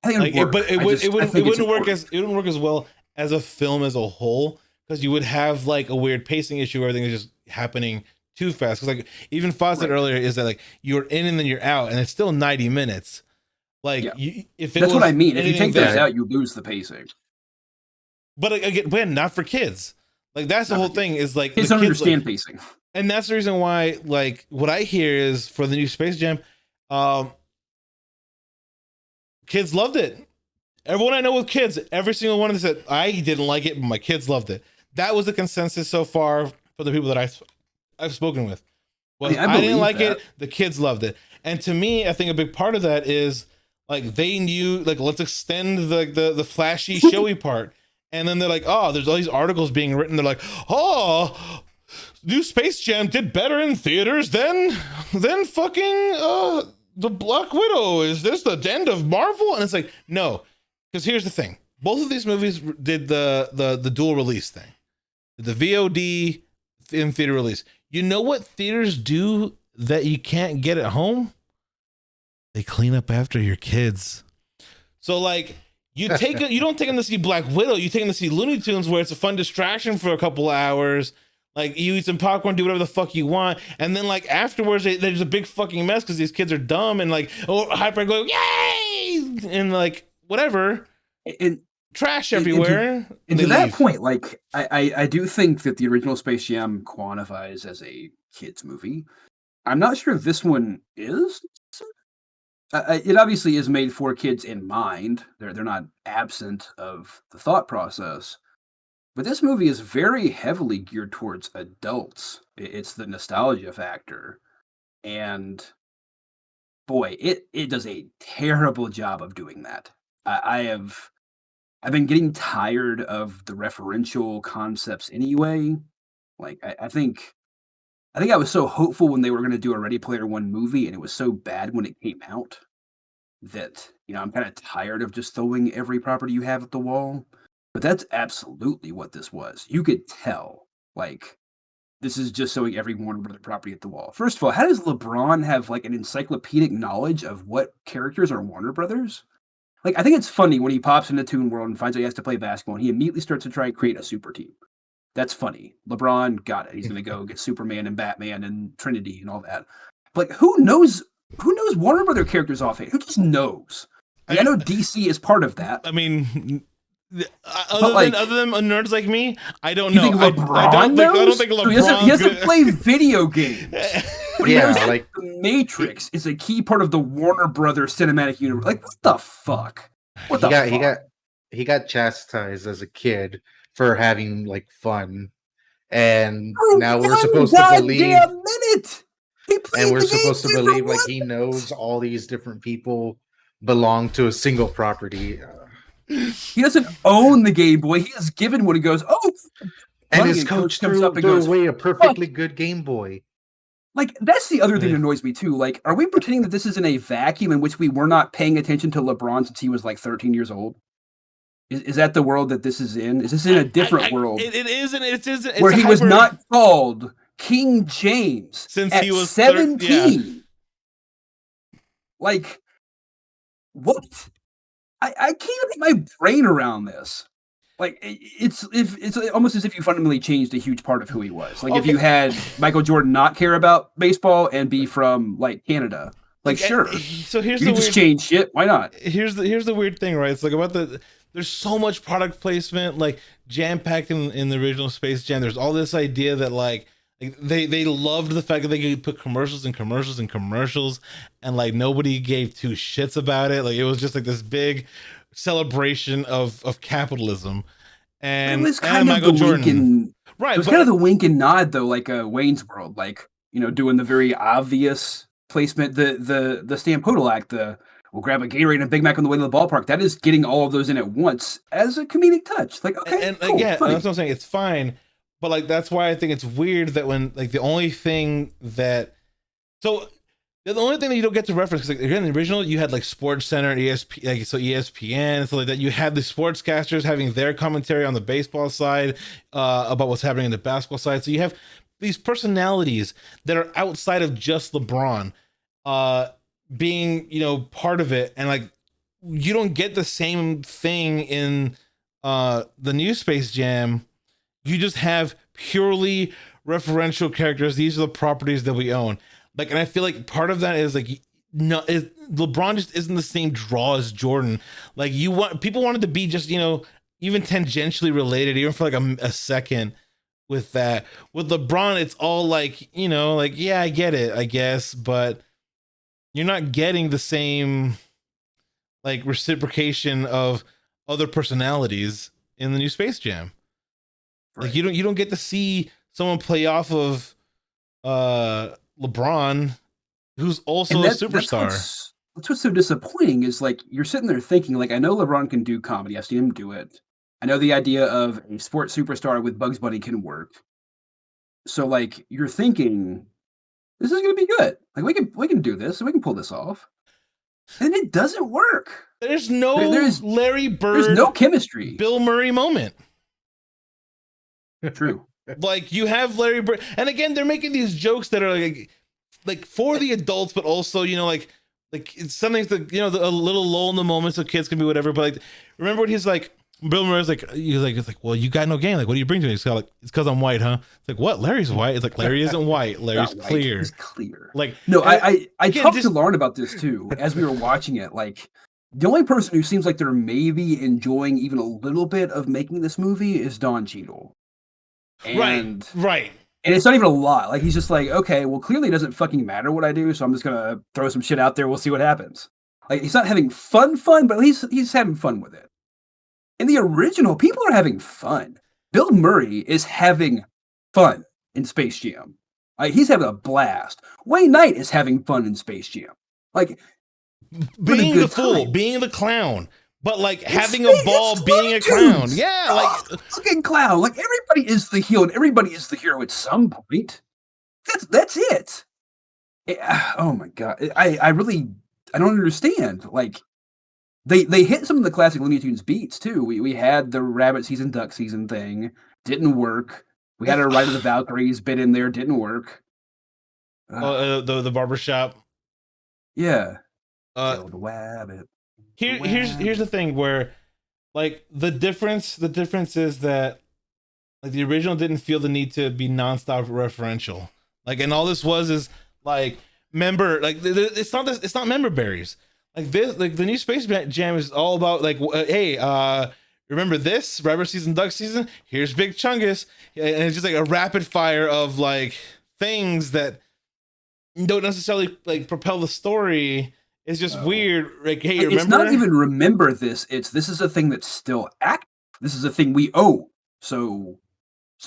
I think Like, it would work. it wouldn't work as well as a film as a whole, because you would have like a weird pacing issue where everything is just happening too fast. Because like even Foz said earlier, is that like you're in and then you're out, and it's still 90 minutes. Like, Yeah. if it That's was what I mean. If you anything take those that- out, you lose the pacing. but again, not for kids. Like that's the Not whole for thing. Is like Kids the don't kids, understand like, pacing. and that's the reason why. Like what I hear is for the new Space Jam, kids loved it. Everyone I know with kids, every single one of them said I didn't like it, but my kids loved it. That was the consensus so far for the people that I've spoken with. Was I I didn't believe like that. it, the kids loved it. And to me, I think a big part of that is like they knew, like, let's extend the flashy, showy part. And then they're like, oh, there's all these articles being written. They're like, oh, new Space Jam did better in theaters than fucking the Black Widow. Is this the end of Marvel? And it's like, no, because here's the thing: both of these movies did the dual release thing, the VOD in theater release. You know what theaters do that you can't get at home? They clean up after your kids. So like you don't take them to see Black Widow, you take them to see Looney Tunes, where it's a fun distraction for a couple of hours. Like you eat some popcorn, do whatever the fuck you want, and then like afterwards there's a big fucking mess because these kids are dumb and like hyper going yay and like whatever And trash everywhere. And they to that leave. point, like I do think that the original Space Jam quantifies as a kids movie. I'm not sure this one is. It obviously is made for kids in mind. They're not absent of the thought process. But this movie is very heavily geared towards adults. It's the nostalgia factor. And boy, it does a terrible job of doing that. I've been getting tired of the referential concepts anyway. Like I think I was so hopeful when they were going to do a Ready Player One movie, and it was so bad when it came out that I'm kind of tired of just throwing every property you have at the wall. But that's absolutely what this was. You could tell, like, this is just throwing every Warner Brother property at the wall. First of all, how does LeBron have like an encyclopedic knowledge of what characters are Warner Brothers? Like, I think it's funny when he pops into Toon World and finds out he has to play basketball, and he immediately starts to try and create a super team. That's funny. LeBron got it. He's going to go get Superman and Batman and Trinity and all that. But like, who knows Warner Brother characters offhand? Who just knows? Like, I know DC is part of that. I mean, like, other than nerds like me, I don't You know. think LeBron I don't knows? think So LeBron. he doesn't play video games. But he Yeah, knows that like- the Matrix is a key part of the Warner Brothers cinematic universe. Like, what the fuck? What the fuck? He got chastised as a kid for having like fun, and For now we're one supposed to believe. goddamn minute. and we're the game supposed to different believe like ones. he knows all these different people belong to a single property. He doesn't own the Game Boy. He is given one. He goes, "Oh," And money, his coach comes threw, up and threw goes, away a perfectly good Game Boy. Like, that's the other thing Yeah. that annoys me too. Like, are we pretending that this is in a vacuum in which we were not paying attention to LeBron since he was like 13 years old? Is that the world that this is in? Is this in a different world It isn't. It's where a he was hyper- not called King James Since at he was 17? Like, what? I can't get my brain around this. Like, it's almost as if you fundamentally changed a huge part of who he was. Like, if you had Michael Jordan not care about baseball and be from like Canada, like sure. So here's You the can just weird. change shit. Why not? Here's the weird thing, right? It's like about there's so much product placement, like jam packed in the original Space Jam. There's all this idea that like they loved the fact that they could put commercials and commercials and commercials, and like nobody gave two shits about it. Like it was just like this big celebration of capitalism. And It was and kind of Michael the Jordan, wink and right? it was but- kind of the wink and nod though, like Wayne's World, like doing the very obvious placement, the Stampodal act, we'll grab a Gatorade and a Big Mac on the way to the ballpark. That is getting all of those in at once as a comedic touch. Like, okay, and cool, yeah, funny. that's what I'm saying. It's fine, but like that's why I think it's weird that when like the only thing that the only thing that you don't get to reference, because like again, in the original you had like Sports Center and ESP, like so ESPN and stuff like that. You had the sportscasters having their commentary on the baseball side about what's happening in the basketball side. So you have these personalities that are outside of just LeBron being part of it, and like you don't get the same thing in the new Space Jam. You just have purely referential characters. These are the properties that we own. Like, and I feel like part of that is like, LeBron just isn't the same draw as Jordan. Like people wanted to be just, even tangentially related, even for like a second with that. With LeBron, it's all like, like, yeah, I get it, I guess, but you're not getting the same like reciprocation of other personalities in the new Space Jam. Right. Like you don't get to see someone play off of LeBron, who's also a superstar. That's what's so disappointing is like you're sitting there thinking like, I know LeBron can do comedy. I've seen him do it. I know the idea of a sports superstar with Bugs Bunny can work. So like you're thinking this is gonna be good. Like we can do this. We can pull this off. And it doesn't work. There's no Larry Bird. There's no chemistry. Bill Murray moment. True. Like you have Larry Bird, and again, they're making these jokes that are like for the adults, but also like it's something that a little lull in the moment, so kids can be whatever. But like, remember when he's like, Bill Murray's like, it's like, well, you got no game. Like, what do you bring to me? It's like, it's because I'm white, huh? It's like, what? Larry's white. It's like Larry isn't white. Larry's clear. He's clear. Like, no, I again, talked to Lauren about this too as we were watching it. Like, the only person who seems like they're maybe enjoying even a little bit of making this movie is Don Cheadle. And, right. And it's not even a lot. Like, he's just like, okay, well, clearly it doesn't fucking matter what I do, so I'm just gonna throw some shit out there. We'll see what happens. Like, he's not having fun, but at least he's having fun with it. In the original, people are having fun. Bill Murray is having fun in Space Jam. Like, he's having a blast. Wayne Knight is having fun in Space Jam. Like, being the fool, being the clown, but like having a ball, being a clown. Yeah, like fucking clown. Like, everybody is the heel and everybody is the hero at some point. That's it. Oh my god, I don't understand. Like, they hit some of the classic Looney Tunes beats too. We had the rabbit season, duck season thing, didn't work. We had a Ride of the Valkyries bit in there, didn't work. The barbershop. Yeah. The rabbit. Here's the thing where, like, the difference is that like the original didn't feel the need to be nonstop referential. Like, and all this is like it's not member berries. Like this, like the new Space Jam is all about like, hey, remember this Rabbit season, Duck season? Here's Big Chungus, and it's just like a rapid fire of like things that don't necessarily like propel the story. It's just weird. Like, hey, remember? It's not even remember this. This is a thing that's still active. This is a thing we own. So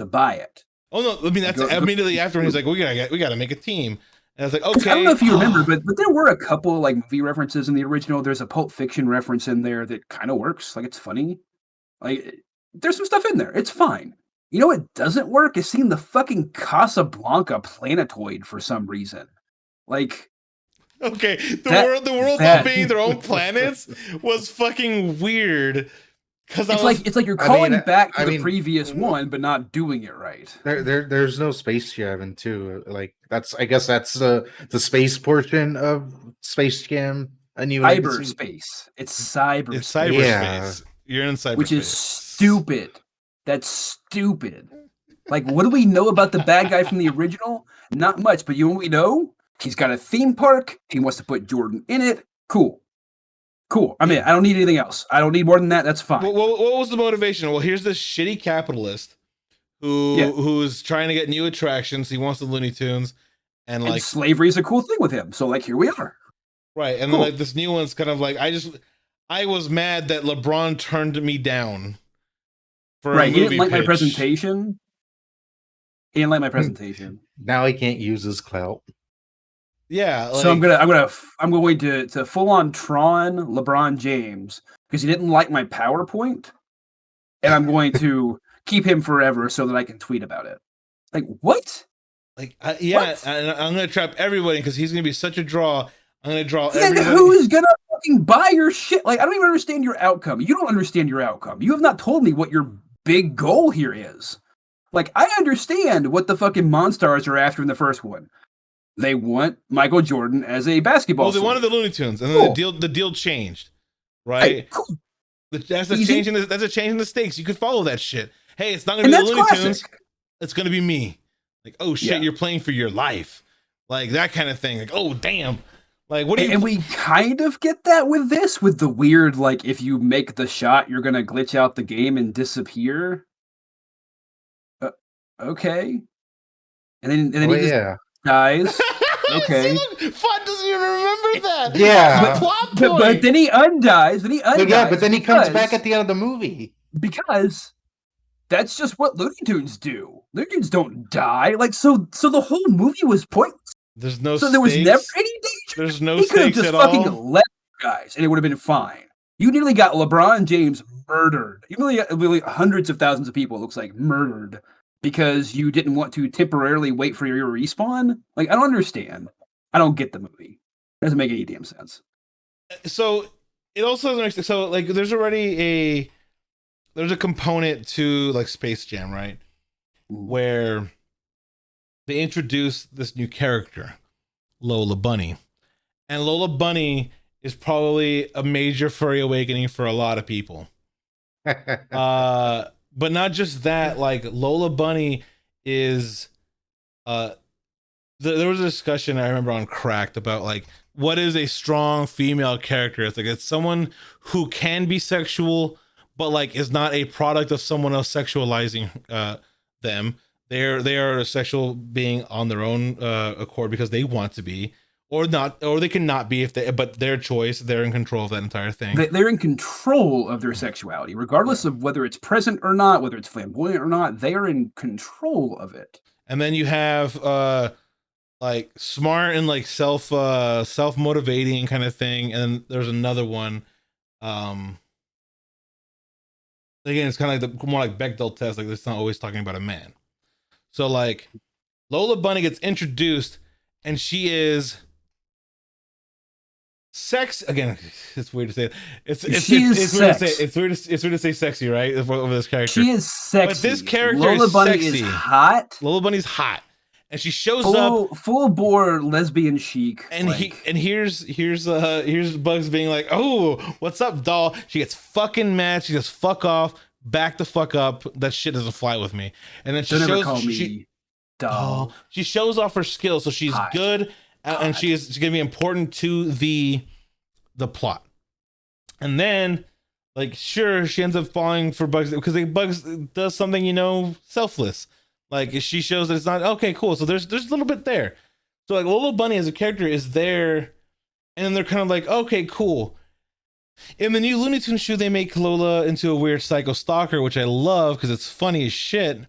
buy it. Oh no! I mean that's immediately after when he's like, we gotta make a team, And I was like, 'Cause okay. I don't know if you remember, but there were a couple like movie references in the original. There's a Pulp Fiction reference in there that kind of works. Like it's funny. Like there's some stuff in there. It's fine. You know what doesn't work is seeing the fucking Casablanca planetoid for some reason. Like Okay, That- the worlds all that- being their own planets was fucking weird. Because it's like you're I calling mean, back to I the mean, previous one, but not doing it right. There's no Space Jam in 2. Like I guess that's the space portion of Space Jam. A New Legacy. Cyberspace. It's cyberspace. it's cyberspace. Yeah. You're in cyberspace. Which is stupid. That's stupid. Like, what do we know about the bad guy from the original? Not much, but you know what we know? He's got a theme park. He wants to put Jordan in it. Cool. I mean, I don't need anything else. I don't need more than that. That's fine. What was the motivation? Well, here's this shitty capitalist who's trying to get new attractions. He wants the Looney Tunes, and like slavery is a cool thing with him. So, like, here we are. Right, and Cool. then like this new one's kind of like I was mad that LeBron turned me down for a He movie didn't like my pitch. presentation. He didn't like my presentation. Now he can't use his clout. Yeah, So I'm going to full on Tron LeBron James because he didn't like my PowerPoint, and I'm going to keep him forever so that I can tweet about it. Like what? and I'm gonna trap everybody because he's gonna be such a draw. I'm gonna draw Then everybody. who's gonna fucking buy your shit? Like I don't even understand your outcome. You don't understand your outcome. You have not told me what your big goal here is. Like I understand what the fucking Monstars are after in the first one. They want Michael Jordan as a basketball. Well, they wanted the Looney Tunes, and then the deal changed, right? Hey, cool. That's a Easy. change in that's a change in the stakes. You could follow that shit. Hey, it's not gonna And be the that's Looney classic. Tunes. It's gonna be me. Like, oh shit, Yeah. you're playing for your life, like that kind of thing. Like, oh damn, like what do you? And we kind of get that with this, with the weird, like, if you make the shot, you're gonna glitch out the game and disappear. Okay. And then Oh, he just yeah. dies. Okay. See, look, Fudd doesn't even remember that. Yeah. That's a plot point. But then he undies. But then he comes back at the end of the movie. because that's just what Looney Tunes do. Looney Tunes don't die. Like so the whole movie was pointless. There's no. So there was stakes. never any danger. There's no He could have stakes just at fucking all. left you guys, and it would have been fine. You nearly got LeBron James murdered. You nearly got really hundreds of thousands of people, it looks like, murdered because you didn't want to temporarily wait for your respawn. Like, I don't understand. I don't get the movie. It doesn't make any damn sense. So it also doesn't make sense. So like, there's already a component to like Space Jam, right? Where they introduce this new character, Lola Bunny, and Lola Bunny is probably a major furry awakening for a lot of people. But not just that, like Lola Bunny is there was a discussion I remember on Cracked about like what is a strong female character. It's like it's someone who can be sexual but like is not a product of someone else sexualizing them. They are a sexual being on their own accord because they want to be, or not, or they cannot be but their choice. They're in control of that entire thing. They're in control of their sexuality, regardless of whether it's present or not, whether it's flamboyant or not. They are in control of it. And then you have like smart and like self motivating kind of thing. And then there's another one. Again, it's kind of like more like Bechdel test. Like it's not always talking about a man. So like Lola Bunny gets introduced, and she is sex again. It's weird to say it. It's weird to say sexy, right? Over this character, She is sexy. But this character Lola is Bunny sexy. is hot. Lola Bunny's hot, and she shows up. Full bore lesbian chic. And like, here's Bugs being like, "Oh, what's up, doll?" She gets fucking mad. She goes, "Fuck off, back the fuck up. That shit doesn't fly with me." And then she don't ever shows call me doll. she shows off her skills, so she's Hot. good, and she's gonna be important to the plot. And then, like, sure, she ends up falling for Bugs because Bugs does something, selfless. Like she shows that it's not okay, cool. So there's a little bit there. So like Lola Bunny as a character is there, and then they're kind of like, okay, cool. In the new Looney Tunes show, they make Lola into a weird psycho stalker, which I love because it's funny as shit.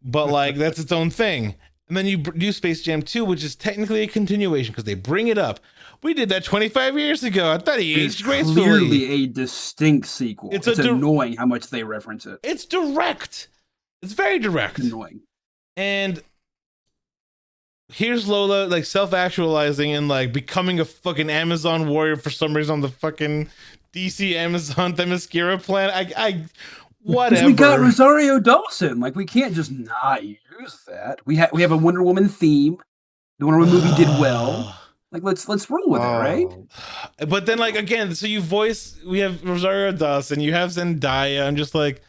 But like that's its own thing. And then you do Space Jam 2, which is technically a continuation because they bring it up. We did that 25 years ago. I thought he aged gracefully. Clearly a distinct sequel. It's annoying how much they reference it. It's direct. It's very direct. It's annoying. And here's Lola like self-actualizing and like becoming a fucking Amazon warrior for some reason on the fucking DC Amazon Themyscira planet. I whatever. We got Rosario Dawson. Like, we can't just not use that. We have a Wonder Woman theme. The Wonder Woman movie did well. Like, let's roll with it, right? But then, like, again, so we have Rosario Dawson, you have Zendaya. I'm just like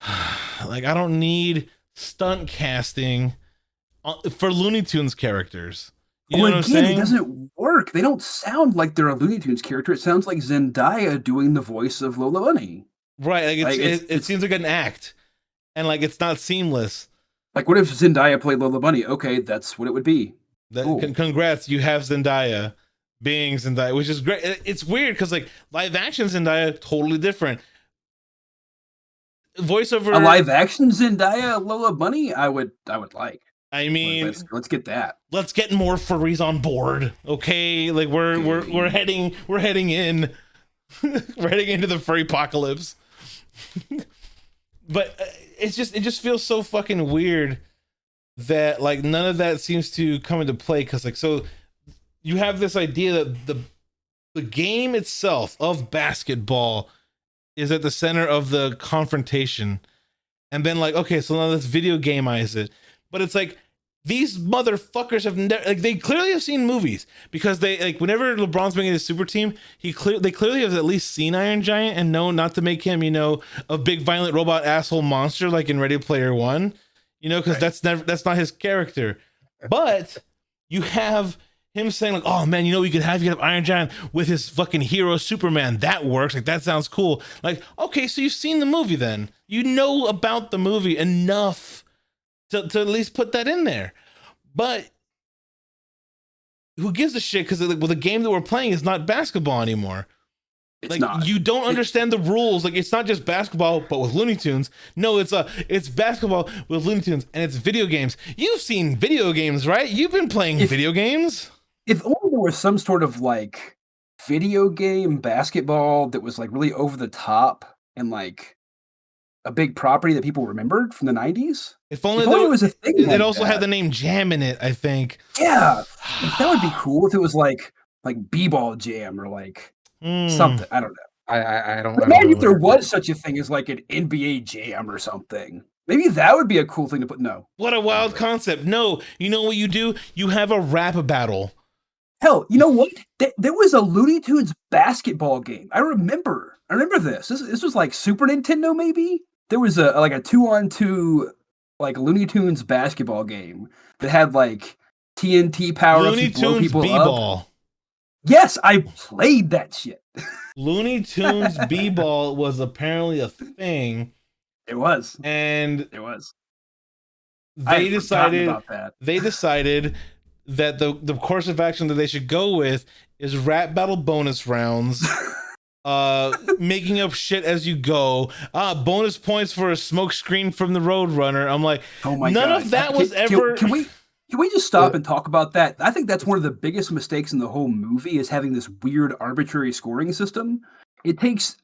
I don't need stunt casting for Looney Tunes characters. You know what I'm saying? It doesn't work. They don't sound like they're a Looney Tunes character. It sounds like Zendaya doing the voice of Lola Bunny. Right, like it seems like an act, and like it's not seamless. Like, what if Zendaya played Lola Bunny? Okay, that's what it would be. Cool. Congrats, you have Zendaya being Zendaya, which is great. It's weird because like live action Zendaya totally different. Voiceover a live action Zendaya Lola Bunny, I would like. I mean, let's get that. Let's get more furries on board, okay? Like we're heading in, we're heading into the furry apocalypse. But it just feels so fucking weird that like none of that seems to come into play because like so you have this idea that the game itself of basketball is at the center of the confrontation, and then like okay, so now let's video gameize it, but it's like these motherfuckers have never like they clearly have seen movies because they like whenever LeBron's making his super team, they clearly have at least seen Iron Giant and know not to make him, you know, a big violent robot asshole monster like in Ready Player One, you know, because that's not his character. But you have him saying like, oh man, you know, you could have Iron Giant with his fucking hero Superman. That works. Like that sounds cool. Like okay, so you've seen the movie then. You know about the movie enough to at least put that in there. But who gives a shit? Because well, the game that we're playing is not basketball anymore. It's not. You don't understand the rules. Like it's not just basketball, but with Looney Tunes. No, it's basketball with Looney Tunes, and it's video games. You've seen video games, right? You've been playing video games. If only there was some sort of like video game basketball that was like really over the top and like a big property that people remembered from the 90s. If only there was a thing. It also had the name Jam in it, I think. Yeah. That would be cool if it was like B-ball Jam or like something. I don't know. I don't know. Imagine if there was such a thing as like an NBA Jam or something. Maybe that would be a cool thing to put. No. What a wild concept. No. You know what you do? You have a rap battle. Hell, you know what? There was a Looney Tunes basketball game. I remember this. This was like Super Nintendo, maybe? There was a 2-on-2 like Looney Tunes basketball game that had like TNT power Looney Tunes B-ball. Up. Yes, I played that shit. Looney Tunes B-ball was apparently a thing. It was. And it was. They decided that the course of action that they should go with is rap battle bonus rounds. Making up shit as you go. Bonus points for a smoke screen from the Roadrunner. I'm like, oh my God. None of that was ever. Can we just stop and talk about that? I think that's one of the biggest mistakes in the whole movie is having this weird arbitrary scoring system. It takes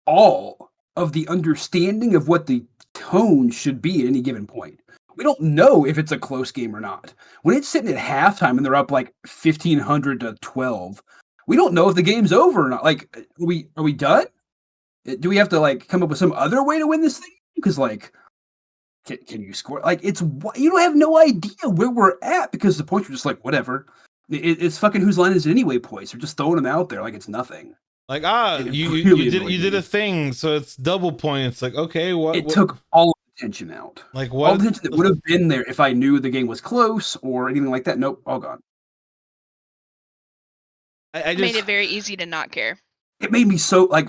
all of the understanding of what the tone should be at any given point. We don't know if it's a close game or not. When it's sitting at halftime and they're up like 1,500 to 12. We don't know if the game's over or not. Like, are we done? Do we have to like come up with some other way to win this thing? Because like, can you score? Like, you don't have no idea where we're at because the points are just like whatever. It's fucking whose line is it anyway? Points. They're just throwing them out there like it's nothing. Like you did a thing, so it's double points. Like okay, what? Took all of the tension out. Like what? All the tension that would have been there if I knew the game was close or anything like that. Nope, all gone. I just made it very easy to not care. It made me so like.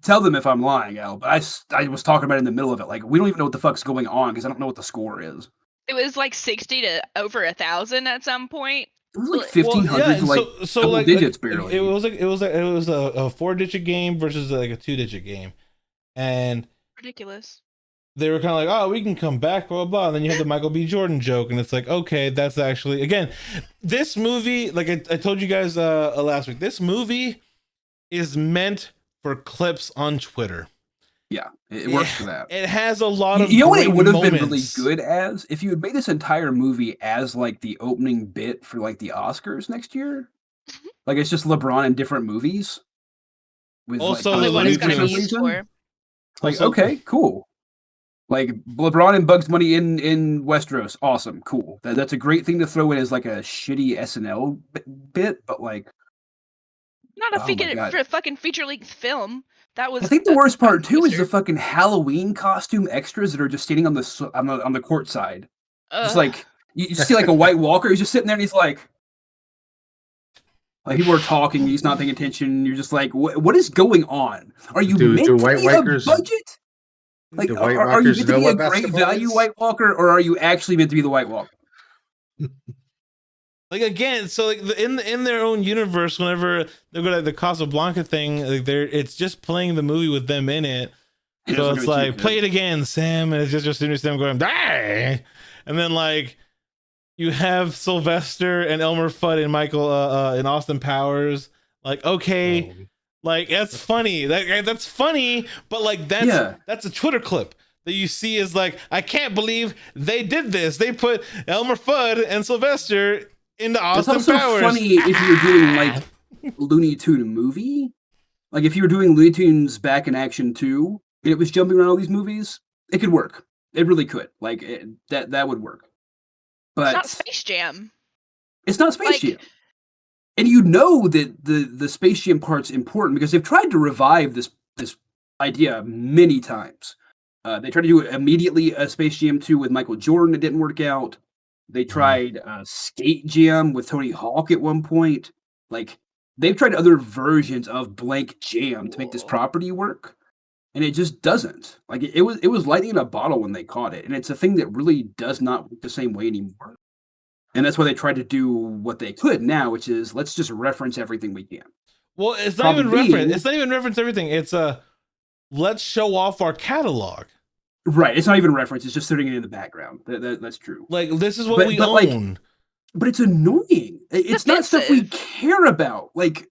Tell them if I'm lying, Al. But I was talking about it in the middle of it. Like we don't even know what the fuck's going on because I don't know what the score is. It was like 60 to over 1,000 at some point. It was like 1,500 to like double digits barely. It was a 4-digit game versus like a 2-digit game, and ridiculous. they were kind of like, oh, we can come back, blah, blah, blah. And then you have the Michael B. Jordan joke. And it's like, okay, that's actually, again, this movie, like I told you guys last week, this movie is meant for clips on Twitter. Yeah, it works for that. It has a lot of you know what it would have moments. been really good as if you had made this entire movie as like the opening bit for like the Oscars next year. Like it's just LeBron in different movies. With Also, like, the what it's Looney gonna be Tunes. used for. Like, Also- okay, cool. Like LeBron and Bugs Bunny in Westeros, awesome, cool. That's a great thing to throw in as like a shitty SNL bit, but like, Not a Oh my God. for a fucking feature length film. That was. I think the a worst part too is poster. the fucking Halloween costume extras that are just standing on the court side. Just Ugh. like you see like a White Walker, he's just sitting there and he's like people are talking, he's not paying attention. You're just like, what is going on? Are you Do meant to White be Walkers- a budget? Like, Do White are you Walkers meant to know be what a great basketball value is? White Walker, or are you actually meant to be the White Walker? Like again, so like in their own universe, whenever they go to the Casablanca thing, like it's just playing the movie with them in it. It So doesn't it's do it too like, good. play it again, Sam, and it's just them going, die, and then like you have Sylvester and Elmer Fudd and Michael and Austin Powers. Like, okay, Oh. like that's funny. That's funny, but like that's a Twitter clip that you see is like, I can't believe they did this. They put Elmer Fudd and Sylvester into It's Austin also Powers. funny if you're doing like Looney Tune movie. Like if you were doing Looney Tunes Back in Action 2 and it was jumping around all these movies, it could work. It really could. Like that would work. But It's not Space Jam. it's not Space Like- Jam. And you know that the Space Jam part's important because they've tried to revive this idea many times. They tried to do immediately a Space Jam 2 with Michael Jordan. It didn't work out. They tried Skate Jam with Tony Hawk at one point. Like they've tried other versions of Blank Jam to make this Whoa. property work, and it just doesn't. Like it was lightning in a bottle when they caught it, and it's a thing that really does not work the same way anymore. And that's why they tried to do what they could now, which is let's just reference everything we can. Well, it's not even Problem reference. being- It's not even reference everything. It's let's show off our catalog. Right. It's not even a reference. It's just sitting in the background. That's true. Like this is what But- we but, like, own. But it's annoying. It's not stuff we Offensive. care about. Like,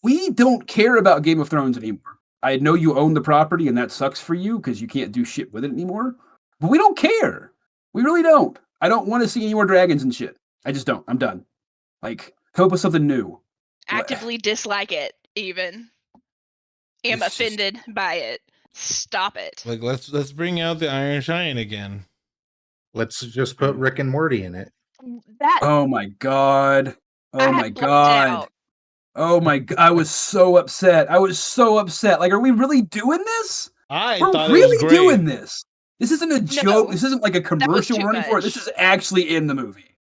we don't care about Game of Thrones anymore. I know you own the property and that sucks for you because you can't do shit with it anymore. But we don't care. We really don't. I don't want to see any more dragons and shit. I just don't. I'm done. Like, come up with something new. Actively dislike it, even. Am It's just- offended by it. Stop it. Like let's bring out the Iron Giant again. Let's just put Rick and Morty in it. That Oh my god. I Oh had my blocked god. out. Oh my god. I was so upset. I was so upset. Like, are we really doing this? I We're thought it really was great. doing this. This isn't a joke. This isn't like a commercial too running for it. This much. is actually in the movie.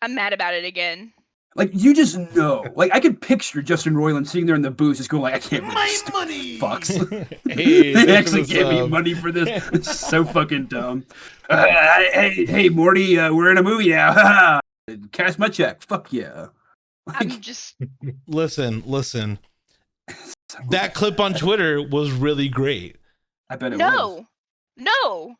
I'm mad about it again. Like, you just know. Like, I could picture Justin Roiland sitting there in the booth just going like, I can't believe these stupid fucks. Hey, They thanks actually for the gave me sub. money for this. It's so fucking dumb. Hey, Morty, we're in a movie now. Cash my check. Fuck yeah. Like, I'm just Listen. so- That clip on Twitter was really great. I bet it was. no.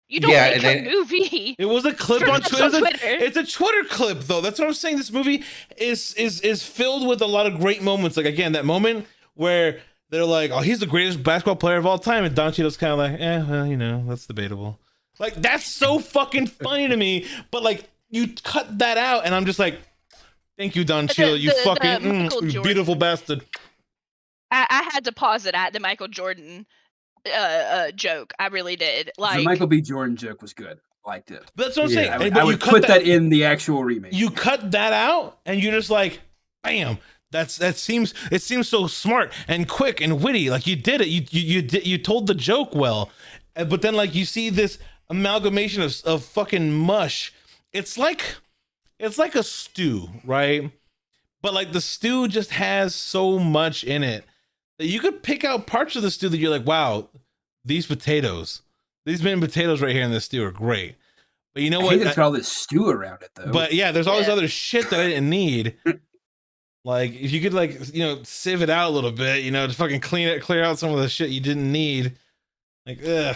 You don't Yeah, make and a movie. It was a clip Sure, on that's Twitter. on Twitter. It's a Twitter clip though. That's what I'm saying. This movie is filled with a lot of great moments. Like again, that moment where they're like, "Oh, he's the greatest basketball player of all time," and Don Cheadle's kind of like, well, you know, that's debatable." Like that's so fucking funny to me. But like, you cut that out, and I'm just like, "Thank you, Don Cheadle. You the fucking Michael you Jordan- beautiful bastard." I had to pause it at the Michael Jordan joke. I really did. Like The Michael B. Jordan joke was good. I liked it. That's what I'm Yeah. saying. I And- would, but I you would cut put that in the actual remake. You cut that out, and you're just like, bam. It seems so smart and quick and witty. Like you did it. You told the joke well, but then like you see this amalgamation of fucking mush. It's like a stew, right? But like the stew just has so much in it that you could pick out parts of the stew that you're like, wow, these mini potatoes right here in this stew are great. But you know I what? hate that it's got all this stew around it though. But yeah, there's all this Yeah. other shit that I didn't need. Like if you could like, sieve it out a little bit, to fucking clear out some of the shit you didn't need. Like, ugh.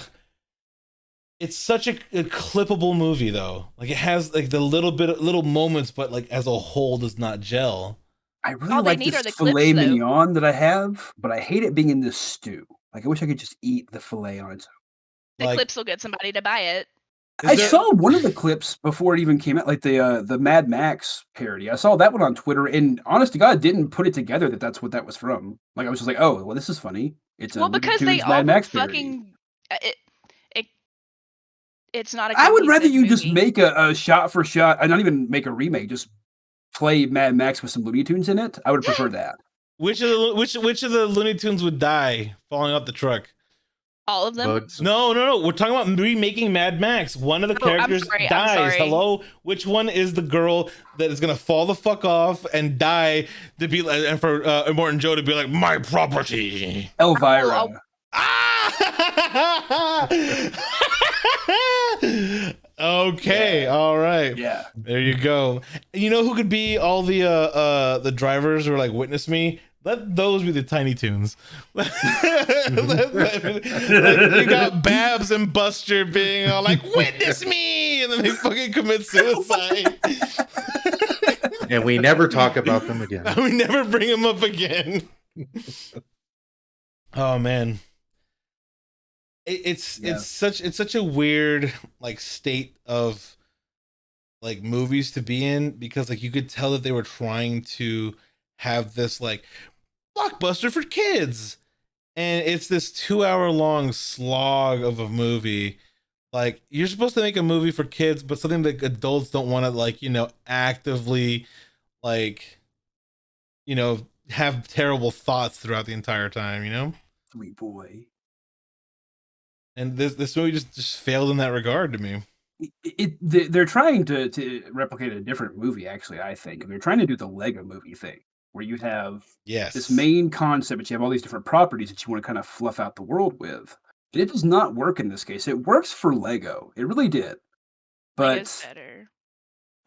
it's such a clippable movie though. Like it has like the little moments, but like as a whole does not gel. I really All they like need this are the filet clips, though. mignon that I have, but I hate it being in this stew. Like, I wish I could just eat the filet on its own. The Like, clips will get somebody to buy it. is I there- saw one of the clips before it even came out, like the Mad Max parody. I saw that one on Twitter, and honest to God, didn't put it together that that's what that was from. Like, I was just like, oh, well, this is funny. It's a Well, Looney because they Tunes all Mad Max parody. fucking it's not a I would rather cohesive you just movie. make a shot for shot, and not even make a remake, just play Mad Max with some Looney Tunes in it. I would prefer that. which of the Looney Tunes would die falling off the truck? all of them. Bugs. No. We're talking about remaking Mad Max. One of the Oh, I'm characters sorry, I'm dies. sorry. Hello, which one is the girl that is gonna fall the fuck off and die to be like, and for Morton Joe to be like my property? Elvira. Oh, Ah! Okay, all right. Yeah. There you go. You know who could be all the drivers who are like witness me? Let those be the Tiny Toons. Like, you got Babs and Buster being all like, witness me, and then they fucking commit suicide. And we never talk about them again. We never bring them up again. Oh man. It's such a weird like state of like movies to be in, because like you could tell that they were trying to have this like blockbuster for kids, and it's this 2-hour long slog of a movie. Like you're supposed to make a movie for kids, but something that adults don't want to like, you know, actively like, you know, have terrible thoughts throughout the entire time, you know? Sweet boy. And this movie just failed in that regard to me. They're trying to replicate a different movie, actually, I think. They're trying to do the Lego movie thing, where you have Yes. this main concept, but you have all these different properties that you want to kind of fluff out the world with. And it does not work in this case. It works for Lego. It really did. Lego's But better.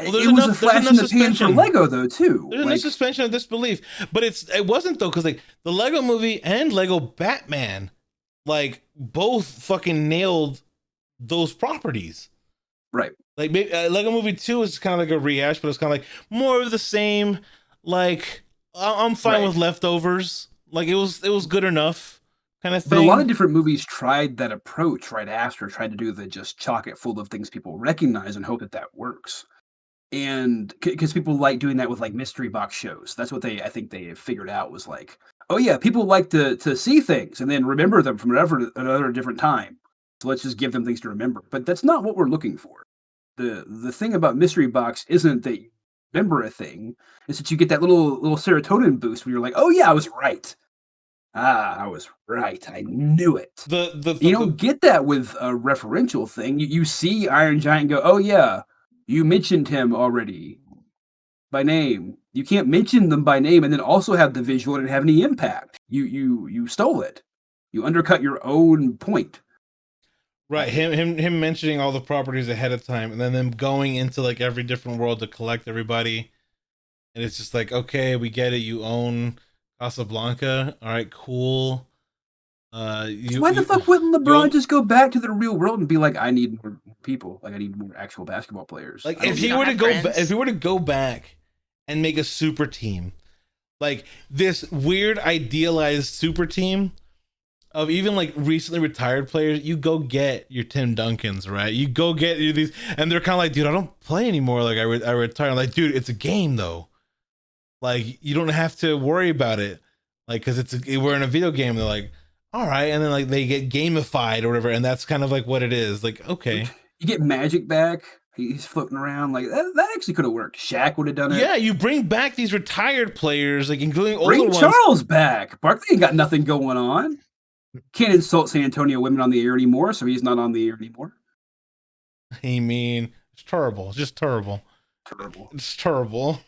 Well, there's it was enough- a flash there's in the enough pan for suspension. Lego, though, too. There's no Like, suspension of disbelief, but it wasn't though, because like the Lego movie and Lego Batman, like both fucking nailed those properties. right. Like maybe Lego Movie 2 is kind of like a rehash, but it's kind of like more of the same. Like I'm fine Right. with leftovers. Like it was good enough kind of thing. But a lot of different movies tried that approach right after, tried to do the just chock it full of things people recognize and hope that that works. And because people like doing that with like mystery box shows, that's what I think they figured out was like, oh yeah, people like to see things and then remember them from another different time. So let's just give them things to remember. But that's not what we're looking for. The thing about mystery box isn't that you remember a thing; it's that you get that little serotonin boost where you're like, oh yeah, I was right. I was right. I knew it. You don't get that with a referential thing. You see Iron Giant go, oh yeah, you mentioned him already by name. You can't mention them by name and then also have the visual and have any impact. You stole it. You undercut your own point. Right, him mentioning all the properties ahead of time, and then them going into like every different world to collect everybody, and it's just like, okay, we get it. You own Casablanca. All right, cool. Why the fuck wouldn't LeBron just go back to the real world and be like, I need more people, like I need more actual basketball players? Like I don't if get he it. were to have go, friends. if he were to go back and make a super team, like this weird idealized super team of even like recently retired players, you go get your Tim Duncans, right? You go get these, and they're kind of like, dude, I don't play anymore. Like I retired. I'm like, dude, it's a game though. Like you don't have to worry about it, like because we're in a video game. They're like, all right, and then like they get gamified or whatever, and that's kind of like what it is. Like, okay, You get Magic back. He's floating around like that actually could have worked. Shaq would have done it. yeah, you bring back these retired players, like including older Bring ones. Charles back. Barkley ain't got nothing going on. Can't insult San Antonio women on the air anymore, so he's not on the air anymore. I mean, it's terrible. It's just terrible. Terrible. It's terrible.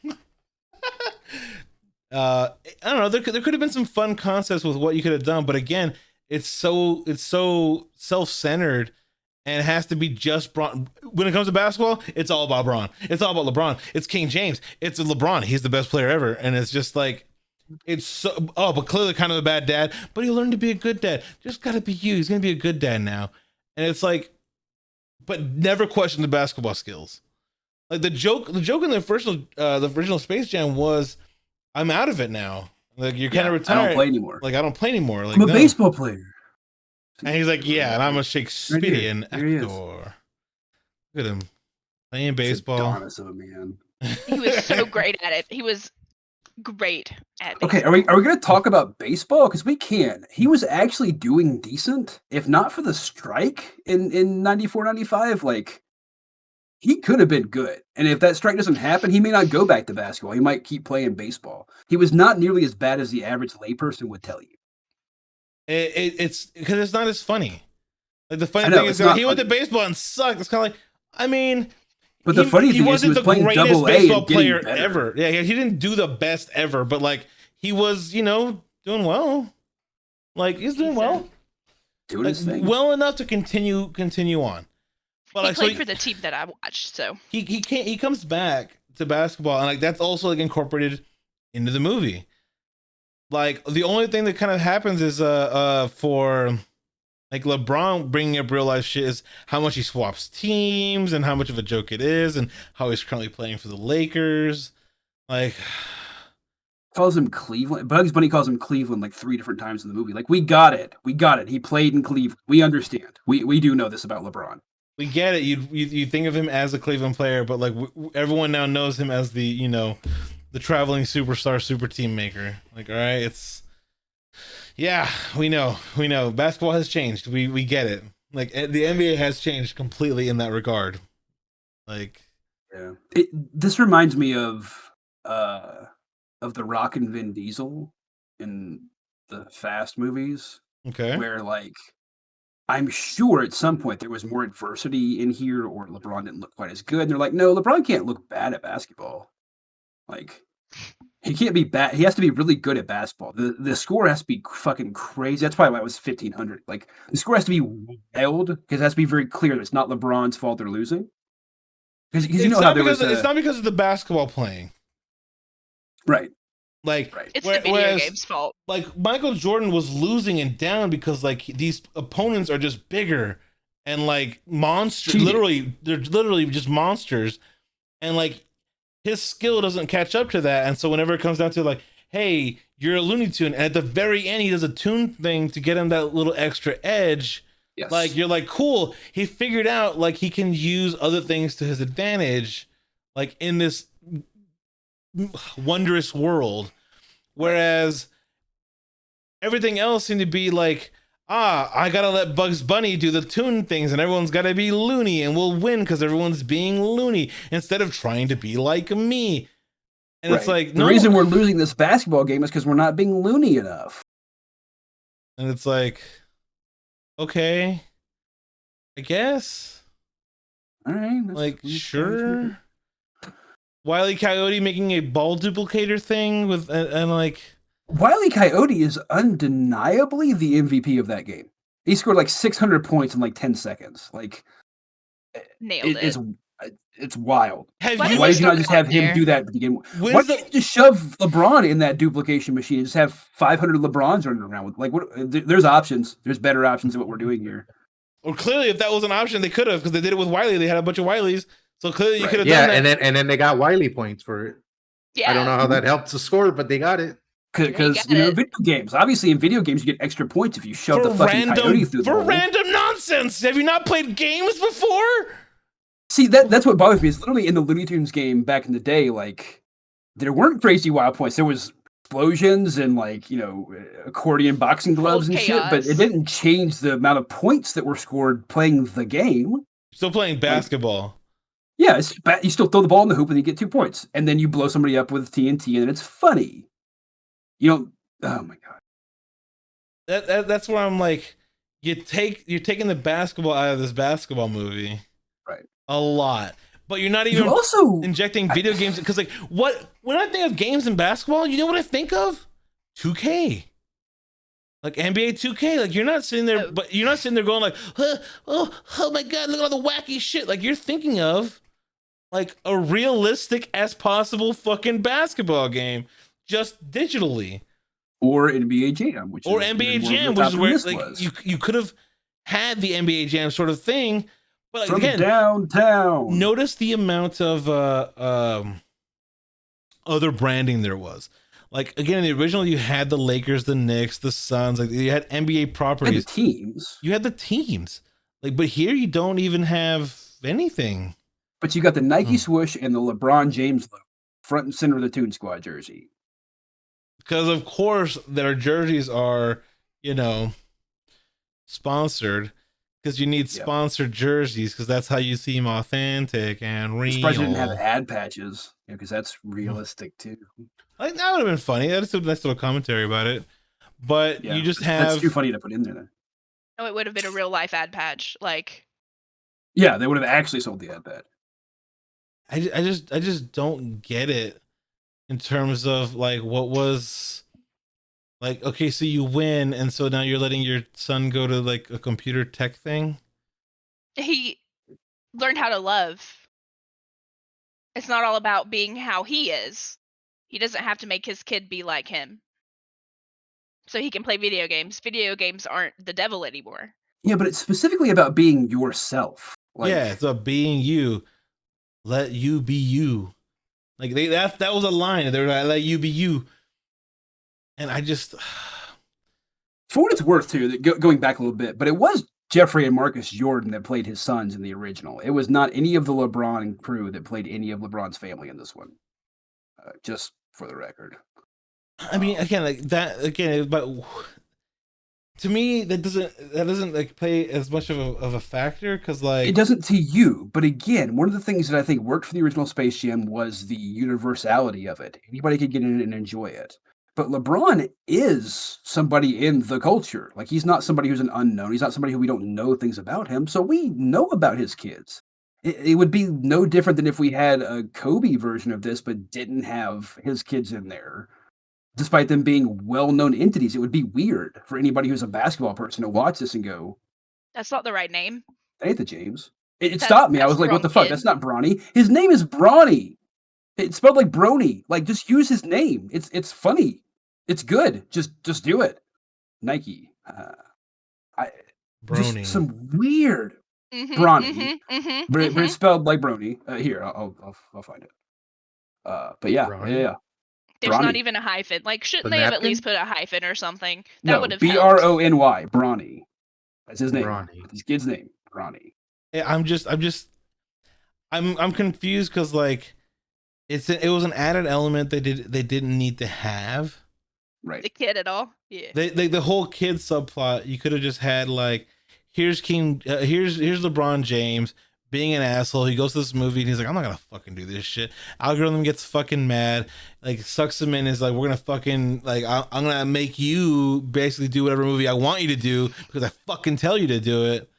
I don't know. There could have been some fun concepts with what you could have done, but again, it's so self-centered, and it has to be just Bron. When it comes to basketball, it's all about Bron. It's all about LeBron. It's King James. It's LeBron. He's the best player ever, and it's just like it's so. Oh, but clearly kind of a bad dad. But he'll learn to be a good dad. Just gotta be you. He's gonna be a good dad now, and it's like but never questioned the basketball skills. Like the joke in the original Space Jam was, "I'm out of it now. Like you're kind of retired. I don't play anymore. Like I don't play anymore. Like I'm a no." baseball player. And he's like, "Yeah, and I'm a Shakespearean There he is. actor." Look at him playing baseball. Adonis of a man. He was so great at it. He was great at baseball. Okay, are we going to talk about baseball? Because we can. He was actually doing decent, if not for the strike in 94, 95. Like, he could have been good. And if that strike doesn't happen, he may not go back to basketball. He might keep playing baseball. He was not nearly as bad as the average layperson would tell you. It's because it's not as funny. Like the funny thing is, he went to baseball and sucked. It's kind of like, I mean, but the funny thing is, he was playing double A baseball and player better. ever. Yeah, he didn't do the best ever, but like he was, doing well. Like he's doing well, doing his thing, well enough to continue on. But he played for the team that I watched, so he comes back to basketball, and like that's also like incorporated into the movie. Like the only thing that kind of happens is for like LeBron bringing up real life shit is how much he swaps teams and how much of a joke it is, and how he's currently playing for the Lakers. Like calls him Cleveland. Bugs Bunny calls him Cleveland like 3 different times in the movie. Like we got it. He played in Cleveland. We understand. We do know this about LeBron. We get it. You think of him as a Cleveland player, but like everyone now knows him as the the traveling superstar, super team maker. Like, all right, we know. Basketball has changed. We get it. Like the NBA has changed completely in that regard. Like, yeah, this reminds me of The Rock and Vin Diesel in the Fast movies. Okay, where like, I'm sure at some point there was more adversity in here, or LeBron didn't look quite as good. And they're like, no, LeBron can't look bad at basketball. Like, he can't be bad. He has to be really good at basketball. The score has to be fucking crazy. That's probably why it was 1,500. Like, the score has to be wild because it has to be very clear that it's not LeBron's fault they're losing. Because you know how there was it's not because of the basketball playing, right? Like, it's the video game's fault. Like Michael Jordan was losing and down because like these opponents are just bigger and like monsters. They're literally just monsters, and like his skill doesn't catch up to that. And so whenever it comes down to like, hey, you're a Looney Tune, and at the very end he does a tune thing to get him that little extra edge. Yes. Like you're like, cool. He figured out like he can use other things to his advantage, like in this wondrous world, whereas everything else seemed to be like, I gotta let Bugs Bunny do the tune things and everyone's gotta be loony and we'll win because everyone's being loony instead of trying to be like me. And It's like, the reason we're losing this basketball game is because we're not being loony enough. And it's like, okay, I guess, all right, like, sure. Wile E. Coyote making a ball duplicator thing with and like Wile E. Coyote is undeniably the MVP of that game. He scored like 600 points in like 10 seconds. Like, nailed it. It's wild. Why did you not just have him do that at the beginning? Why did you just shove LeBron in that duplication machine and just have 500 LeBrons running around with like what? There's options. There's better options than what we're doing here. Well, clearly, if that was an option, they could have because they did it with Wiley. They had a bunch of Wileys, so clearly you could have done that. and then they got Wiley points for it. Yeah. I don't know how that helped the score, but they got it. Because video games. Obviously, in video games, you get extra points if you shove the fucking coyote through the hole. For random nonsense. Have you not played games before? See, that's what bothers me. Is literally in the Looney Tunes game back in the day, like there weren't crazy wild points. There was explosions and like accordion boxing gloves and shit, but it didn't change the amount of points that were scored playing the game. Still playing basketball. Yeah, you still throw the ball in the hoop and you get 2 points, and then you blow somebody up with TNT, and it's funny. Oh my god. That's where I'm like, you're taking the basketball out of this basketball movie, right? A lot, but you're not even also injecting video games because like when I think of games in basketball, you know what I think of? 2K, like NBA 2K. Like you're not sitting there, but you're not sitting there going like, oh my god, look at all the wacky shit. Like you're thinking of like a realistic as possible fucking basketball game, just digitally. Or NBA Jam, which is where like you could have had the NBA Jam sort of thing, But From again, downtown. notice the amount of other branding there was. Like again, in the original, you had the Lakers, the Knicks, the Suns. Like you had NBA properties. And the teams. You had the teams. Like, but here you don't even have anything. But you got the Nike swoosh and the LeBron James logo, front and center of the Toon Squad jersey. Because of course their jerseys are, sponsored. Because you need sponsored jerseys, because that's how you seem authentic and real. Surprised you didn't have ad patches, because that's realistic too. Like that would have been funny. That's a nice little commentary about it. But you just have that's too funny to put in there. Then. Oh, it would have been a real life ad patch. Like, yeah, they would have actually sold the ad pad. I just don't get it in terms of like what was like. Okay, so you win, and so now you're letting your son go to like a computer tech thing. he learned how to love. It's not all about being how he is. He doesn't have to make his kid be like him. So he can play video games. Video games aren't the devil anymore. Yeah, but it's specifically about being yourself. Like, Yeah, it's about being you. Let you be you. Like that was a line. They were like, let you be you. And I just for what it's worth too, going back a little bit, but it was Jeffrey and Marcus Jordan that played his sons in the original. It was not any of the LeBron crew that played any of LeBron's family in this one. Just for the record. I mean, but to me, that doesn't like play as much of a factor because like it doesn't to you. But again, one of the things that I think worked for the original Space Jam was the universality of it. Anybody could get in it and enjoy it. But LeBron is somebody in the culture. Like he's not somebody who's an unknown. He's not somebody who we don't know things about him. So we know about his kids. It would be no different than if we had a Kobe version of this, but didn't have his kids in there. Despite them being well-known entities, it would be weird for anybody who's a basketball person to watch this and go, "That's not the right name." That ain't the James. It stopped me. I was like, "What the fuck? That's not Bronny. His name is Bronny. It's spelled like Brony. Like, just use his name. It's funny. It's good. Just do it." Nike. Brony. Just some weird Bronny, but it's spelled like Brony. Here, I'll find it. But yeah, Bronny? yeah. There's Bronny. not even a hyphen. Like, shouldn't they have at least put a hyphen or something? That would have Brony. Bronny. That's his name. Bronny. That's his kid's name. Bronny. I'm confused because like it was an added element they didn't need to have. Right. The kid at all? Yeah. The whole kid subplot you could have just had like here's LeBron James being an asshole. He goes to this movie and he's like, I'm not gonna fucking do this shit. Algorithm gets fucking mad, like sucks him in. Is like, we're gonna fucking like I'm gonna make you basically do whatever movie I want you to do because I fucking tell you to do it.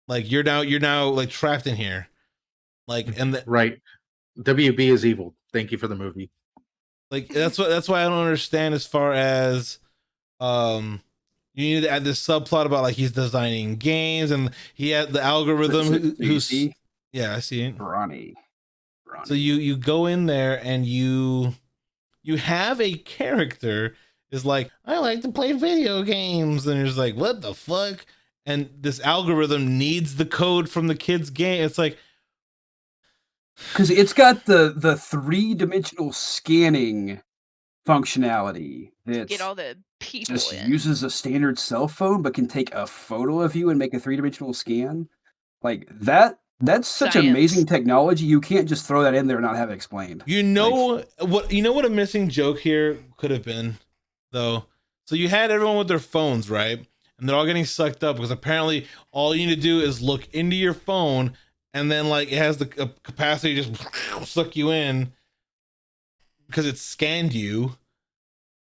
Like you're now like trapped in here. Like right. WB is evil. Thank you for the movie. Like that's why I don't understand as far as you need to add this subplot about like he's designing games and he had the algorithm who's yeah, I see it. Bronny. So you go in there and you have a character is like, I like to play video games, and you're just like, what the fuck? And this algorithm needs the code from the kid's game. It's like because it's got the 3-dimensional scanning functionality that get all the people just in. uses a standard cell phone but can take a photo of you and make a 3-dimensional scan. Like that's such amazing technology. You can't just throw that in there and not have it explained. You know what a missing joke here could have been though. So you had everyone with their phones, right? And they're all getting sucked up because apparently all you need to do is look into your phone and then like it has the capacity to just suck you in because it scanned you.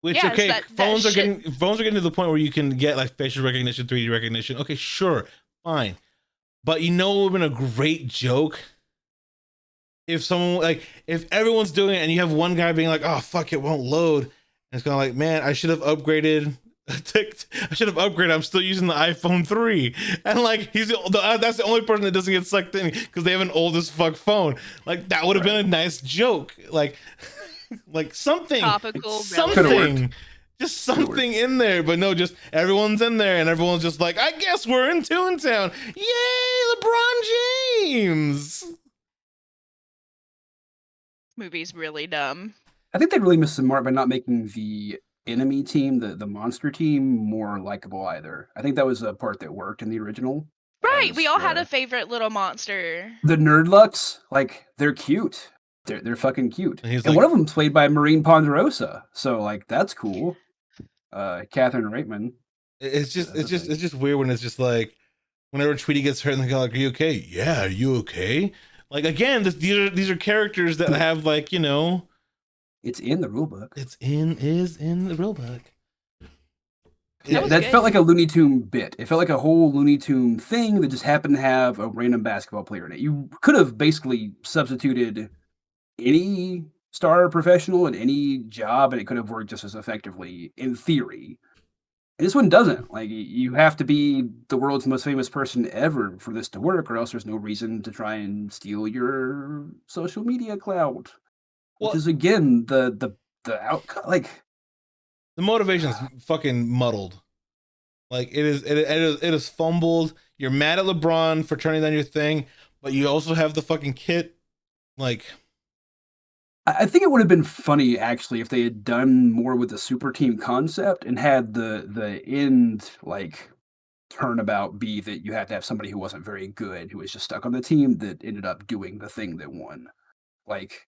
Which phones are getting to the point where you can get like facial recognition, 3D recognition. Okay, sure, fine. But you know it would have been a great joke if someone like if everyone's doing it and you have one guy being like, oh fuck, it won't load. And it's kind of like, man, I should have upgraded. I'm still using the iPhone 3, and like that's the only person that doesn't get sucked in because they have an old as fuck phone. Like that would have been a nice joke, like something topical, just something in there. But no, just everyone's in there and everyone's just like, I guess we're in Toontown. Yay, LeBron movie's really dumb. I think they really missed the mark by not making the enemy team, the monster team, more likable either. I think that was a part that worked in the original. Right, we all had the a favorite little monster. Nerdlucks, like they're cute. They're fucking cute. And And one of them's played by Maureen Ponderosa, so like that's cool. Catherine Reitman. It's just weird when it's just like whenever Tweety gets hurt and they go like, "Are you okay?" "Yeah, are you okay?" Like again, these are characters that have like, you know, it's in the rulebook. Is in the rulebook. Yeah, that felt like a Looney Tune bit. It felt like a whole Looney Tune thing that just happened to have a random basketball player in it. You could have basically substituted any star professional in any job, and it could have worked just as effectively in theory. And this one doesn't. Like, you have to be the world's most famous person ever for this to work, or else there's no reason to try and steal your social media clout. Which is again the outcome. Like, the motivation's fucking muddled. Like it is fumbled. You're mad at LeBron for turning down your thing, but you also have the fucking kit. Like, I think it would have been funny actually if they had done more with the super team concept and had the end like turnabout be that you had to have somebody who wasn't very good, who was just stuck on the team, that ended up doing the thing that won. Like,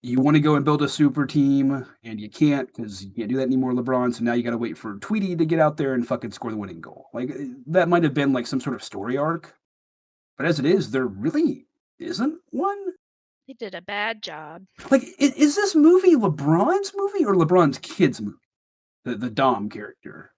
you want to go and build a super team, and you can't because you can't do that anymore, LeBron. So now you got to wait for Tweety to get out there and fucking score the winning goal. Like, that might have been like some sort of story arc. But as it is, there really isn't one. They did a bad job. Like, is this movie LeBron's movie or LeBron's kid's movie? The Dom character.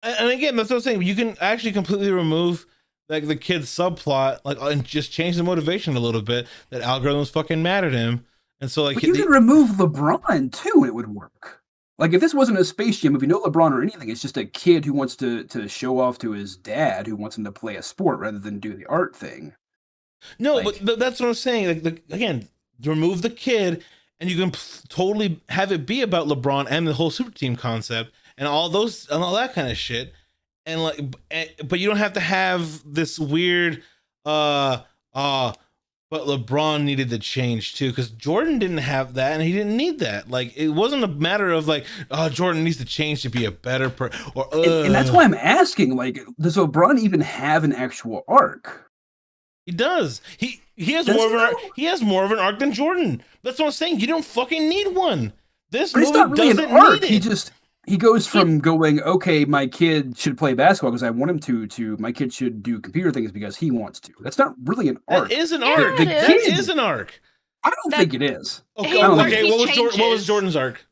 And again, that's what I'm saying. You can actually completely remove like the kid's subplot, like, and just change the motivation a little bit. That algorithm's fucking mad at him, and so like but you can remove LeBron too, and it would work. Like, if this wasn't a Space Jam movie, no LeBron or anything, it's just a kid who wants to show off to his dad, who wants him to play a sport rather than do the art thing. No, like, but that's what I'm saying. Like, again, remove the kid, and you can totally have it be about LeBron and the whole super team concept and all that kind of shit. And like, but you don't have to have this weird, but LeBron needed to change too, because Jordan didn't have that, and he didn't need that. Like, it wasn't a matter of like, oh, Jordan needs to change to be a better person. And that's why I'm asking, like, does LeBron even have an actual arc? He does. He has more of an arc. He has more of an arc than Jordan. That's what I'm saying. You don't fucking need one. This movie doesn't need it. He goes from going, okay, my kid should play basketball because I want him to my kid should do computer things because he wants to. That's not really an arc. That is an arc. That is an arc. I don't think it is. Okay, what was Jordan's arc?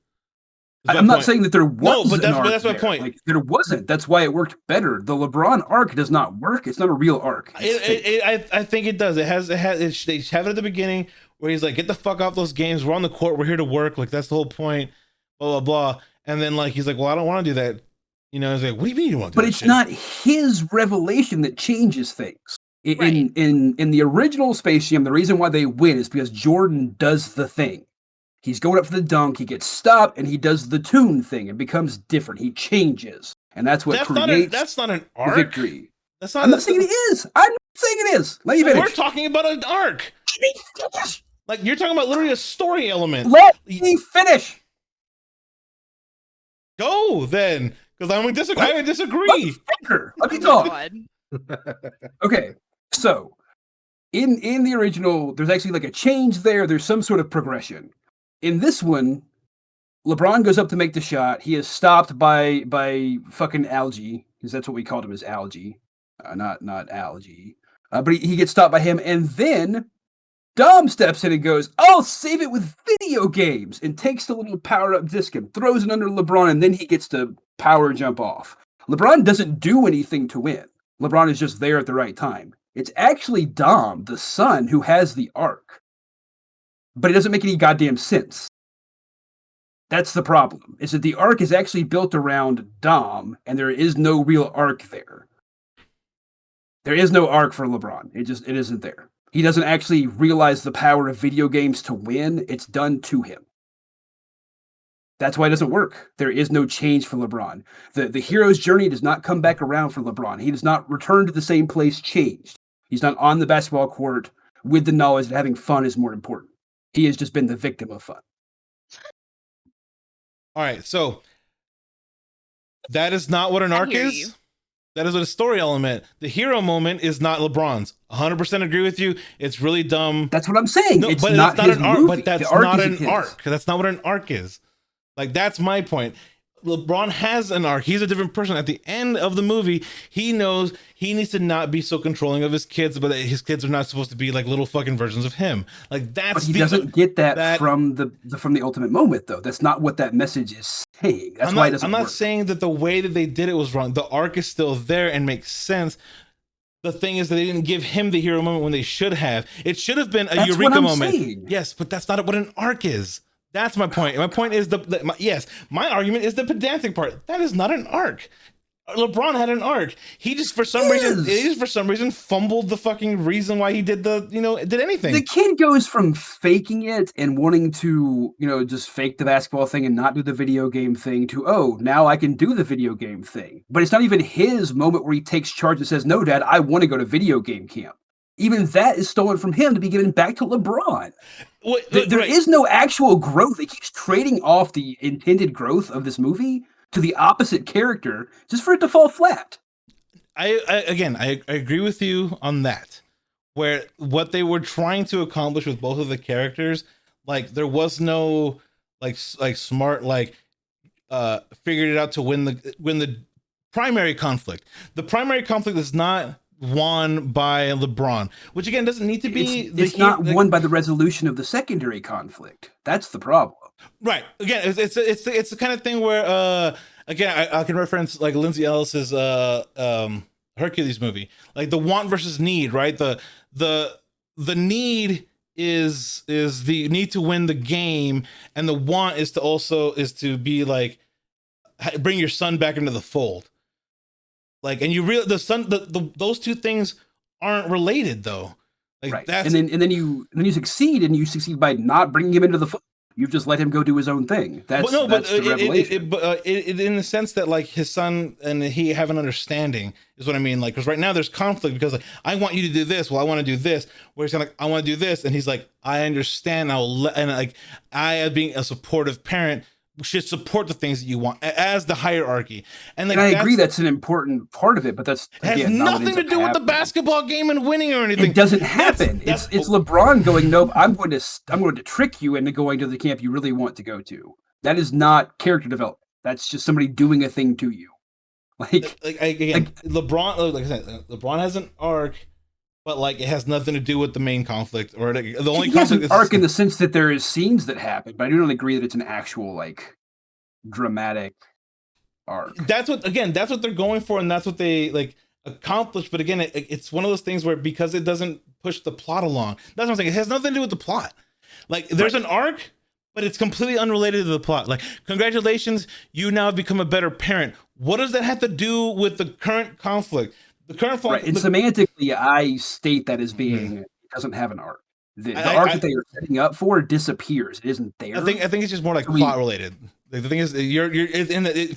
I'm not saying that there was no, but that's my point. Like, there wasn't. That's why it worked better. The LeBron arc does not work. It's not a real arc. I think it does. They have it at the beginning where he's like, get the fuck off those games. We're on the court. We're here to work. Like, that's the whole point. Blah, blah, blah. And then like he's like, well, I don't want to do that. You know, he's like, what do you mean you want to do that? But it's not his revelation that changes things. In the original Space Jam, the reason why they win is because Jordan does the thing. He's going up for the dunk, he gets stopped, and he does the tune thing. It becomes different. He changes. And that's what creates that's not an arc. Victory. I'm not saying it is. I'm not saying it is. Let me finish. We're talking about an arc. Like, you're talking about literally a story element. Let me finish. Go then, because I would disagree. Let me talk. Okay, so in the original, there's actually like a change there. There's some sort of progression. In this one, LeBron goes up to make the shot. He is stopped by fucking algae, because that's what we called him, as algae, not algae. But he gets stopped by him, and then Dom steps in and goes, I'll save it with video games, and takes the little power-up disc and throws it under LeBron, and then he gets to power jump off. LeBron doesn't do anything to win. LeBron is just there at the right time. It's actually Dom, the son, who has the arc. But it doesn't make any goddamn sense. That's the problem, is that the arc is actually built around Dom, and there is no real arc there. There is no arc for LeBron. It isn't there. He doesn't actually realize the power of video games to win. It's done to him. That's why it doesn't work. There is no change for LeBron. The hero's journey does not come back around for LeBron. He does not return to the same place changed. He's not on the basketball court with the knowledge that having fun is more important. He has just been the victim of fun. All right, so that is not what an arc hear is. you. That is what a story element. The hero moment is not LeBron's. 100% agree with you. It's really dumb. That's what I'm saying. No, It's but not that's not his an arc. movie. But that's the arc not isn't an his. arc. That's not what an arc is. Like, that's my point. LeBron has an arc. He's a different person. At the end of the movie, he knows he needs to not be so controlling of his kids, but that his kids are not supposed to be like little fucking versions of him. Like, that's But he doesn't get that from the ultimate moment, though. That's not what that message is saying. That's why it doesn't I'm not work. saying that the way that they did it was wrong. The arc is still there and makes sense. The thing is that they didn't give him the hero moment when they should have. It should have been a That's eureka what I'm moment. saying. Yes, but that's not what an arc is. That's my point. My point is my argument is the pedantic part. That is not an arc. LeBron had an arc. He just for some reason fumbled the fucking reason why he did did anything. The kid goes from faking it and wanting to, just fake the basketball thing and not do the video game thing to, oh, now I can do the video game thing. But it's not even his moment where he takes charge and says, no, Dad, I want to go to video game camp. Even that is stolen from him to be given back to LeBron. There is no actual growth. It keeps trading off the intended growth of this movie to the opposite character just for it to fall flat. I agree with you on that. Where what they were trying to accomplish with both of the characters, like there was no like smart figured it out to win the primary conflict. The primary conflict is not won by LeBron, which again doesn't need to be. It's not won by the resolution of the secondary conflict. That's the problem. Right. Again, it's the kind of thing where again I can reference like Lindsay Ellis's Hercules movie, like the want versus need. Right. The need is the need to win the game, and the want is to be like bring your son back into the fold. Like, and you realize those two things aren't related though. Like right. that's and then you succeed, and you succeed by not bringing him into the fold. You've just let him go do his own thing. That's the revelation. In the sense that like his son and he have an understanding is what I mean. Like, because right now there's conflict because like I want you to do this, well I want to do this. Where he's like I want to do this, and he's like I understand. And like I, as being a supportive parent, should support the things that you want as the hierarchy. And like, I agree that's an important part of it, but that's has nothing to do with the basketball game and winning or anything. It doesn't happen. It's LeBron going, nope, I'm going to trick you into going to the camp you really want to go to. That is not character development. That's just somebody doing a thing to you. LeBron, like I said, LeBron has an arc, but like it has nothing to do with the main conflict or the only conflict. Has an arc in the sense that there is scenes that happen, but I do not agree that it's an actual like dramatic arc. That's what they're going for, and that's what they like accomplish. But again, it's one of those things where because it doesn't push the plot along. That's what I'm saying. It has nothing to do with the plot. Like there's an arc, but it's completely unrelated to the plot. Like, congratulations, you now have become a better parent. What does that have to do with the current conflict? The current right. And semantically, I state that as being it doesn't have an arc. The arc that they are setting up for disappears. It isn't there. I think it's just more like plot related. The thing is,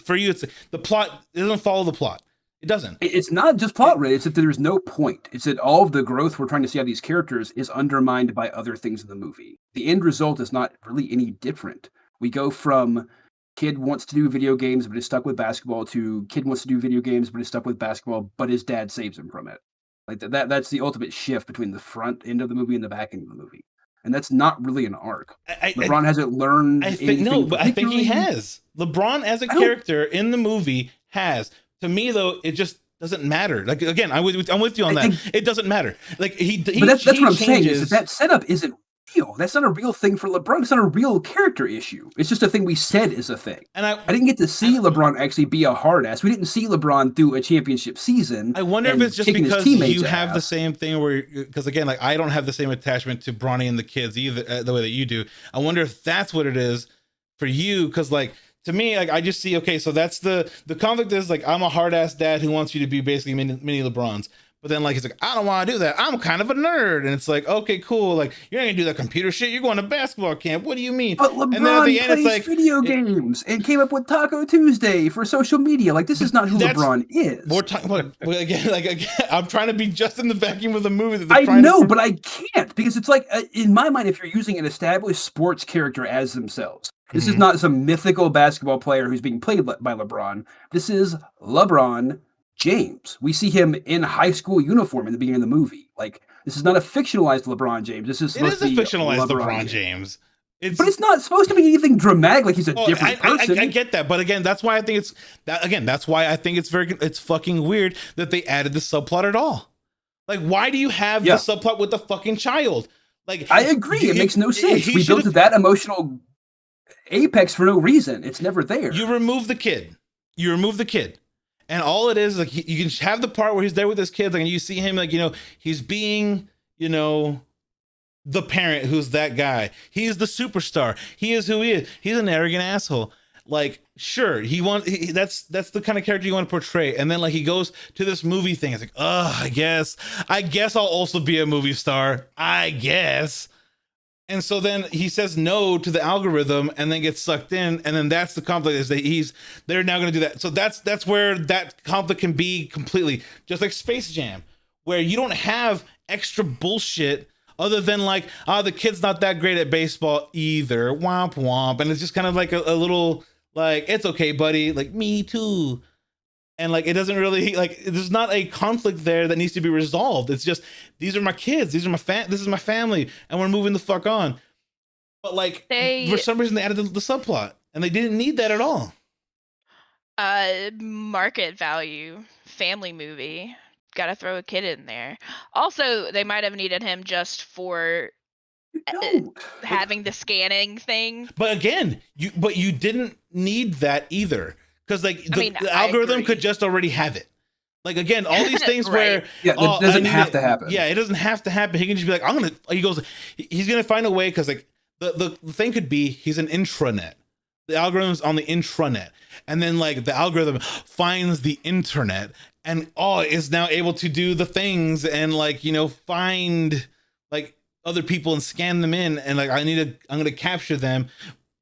for you, it's the plot. It doesn't follow the plot. It doesn't. It's not just plot related. It's that there's no point. It's that all of the growth we're trying to see out of these characters is undermined by other things in the movie. The end result is not really any different. We go from kid wants to do video games but is stuck with basketball to kid wants to do video games but is stuck with basketball, but his dad saves him from it. Like that's the ultimate shift between the front end of the movie and the back end of the movie. And that's not really an arc. LeBron hasn't learned anything. I think he has. LeBron as a character in the movie has. To me though, it just doesn't matter. Like again, I'm with you on that. It doesn't matter. Like but that's what I'm saying is that setup isn't real. That's not a real thing for LeBron. It's not a real character issue. It's just a thing we said is a thing. And I didn't get to see LeBron actually be a hard ass. We didn't see LeBron do a championship season. I wonder if it's just because you have the same thing where, because again, like I don't have the same attachment to Bronny and the kids either the way that you do. I wonder if that's what it is for you. Because like to me, like I just see, okay, so that's the conflict is like I'm a hard ass dad who wants you to be basically mini LeBrons. But then like he's like, I don't want to do that. I'm kind of a nerd. And it's like, okay, cool. Like you're not gonna do that computer shit. You're going to basketball camp. What do you mean? But LeBron and then at the end, plays it's like video games and came up with Taco Tuesday for social media. Like this is not who LeBron is. We're talking about again. I'm trying to be just in the vacuum of the movie. That I know, but I can't because it's like in my mind, if you're using an established sports character as themselves, this is not some mythical basketball player who's being played by LeBron. This is LeBron James. We see him in high school uniform in the beginning of the movie. Like this is not a fictionalized LeBron James. This is supposed to be a fictionalized LeBron James. But it's not supposed to be anything dramatic. Like he's a different person. I get that, but again, that's why I think it's that. Again, that's why I think it's fucking weird that they added the subplot at all. Like, why do you have the subplot with the fucking child? Like, I agree. It makes no sense. We built that emotional apex for no reason. It's never there. You remove the kid. And all it is, like, you can have the part where he's there with his kids, like, and you see him, like, he's being, the parent who's that guy. He is the superstar. He is who he is. He's an arrogant asshole. Like, sure, that's the kind of character you want to portray. And then, like, he goes to this movie thing. It's like, I guess I'll also be a movie star. I guess. And so then he says no to the algorithm and then gets sucked in. And then that's the conflict is that they're now going to do that. So that's where that conflict can be completely just like Space Jam, where you don't have extra bullshit other than like, the kid's not that great at baseball either. Womp womp. And it's just kind of like a little like, it's okay, buddy. Like me too. And like, it doesn't really like, there's not a conflict there that needs to be resolved. It's just, these are my kids. These are this is my family. And we're moving the fuck on. But like, for some reason they added the subplot and they didn't need that at all. Market value, family movie. Got to throw a kid in there. Also, they might have needed him just for having the scanning thing. But again, you didn't need that either. Because like the algorithm could just already have it. Like again, all these things right. It doesn't have to happen. Yeah, it doesn't have to happen. He can just be like, he's gonna find a way because like the thing could be he's an intranet. The algorithm's on the intranet, and then like the algorithm finds the internet and is now able to do the things and like find like other people and scan them in and like I'm gonna capture them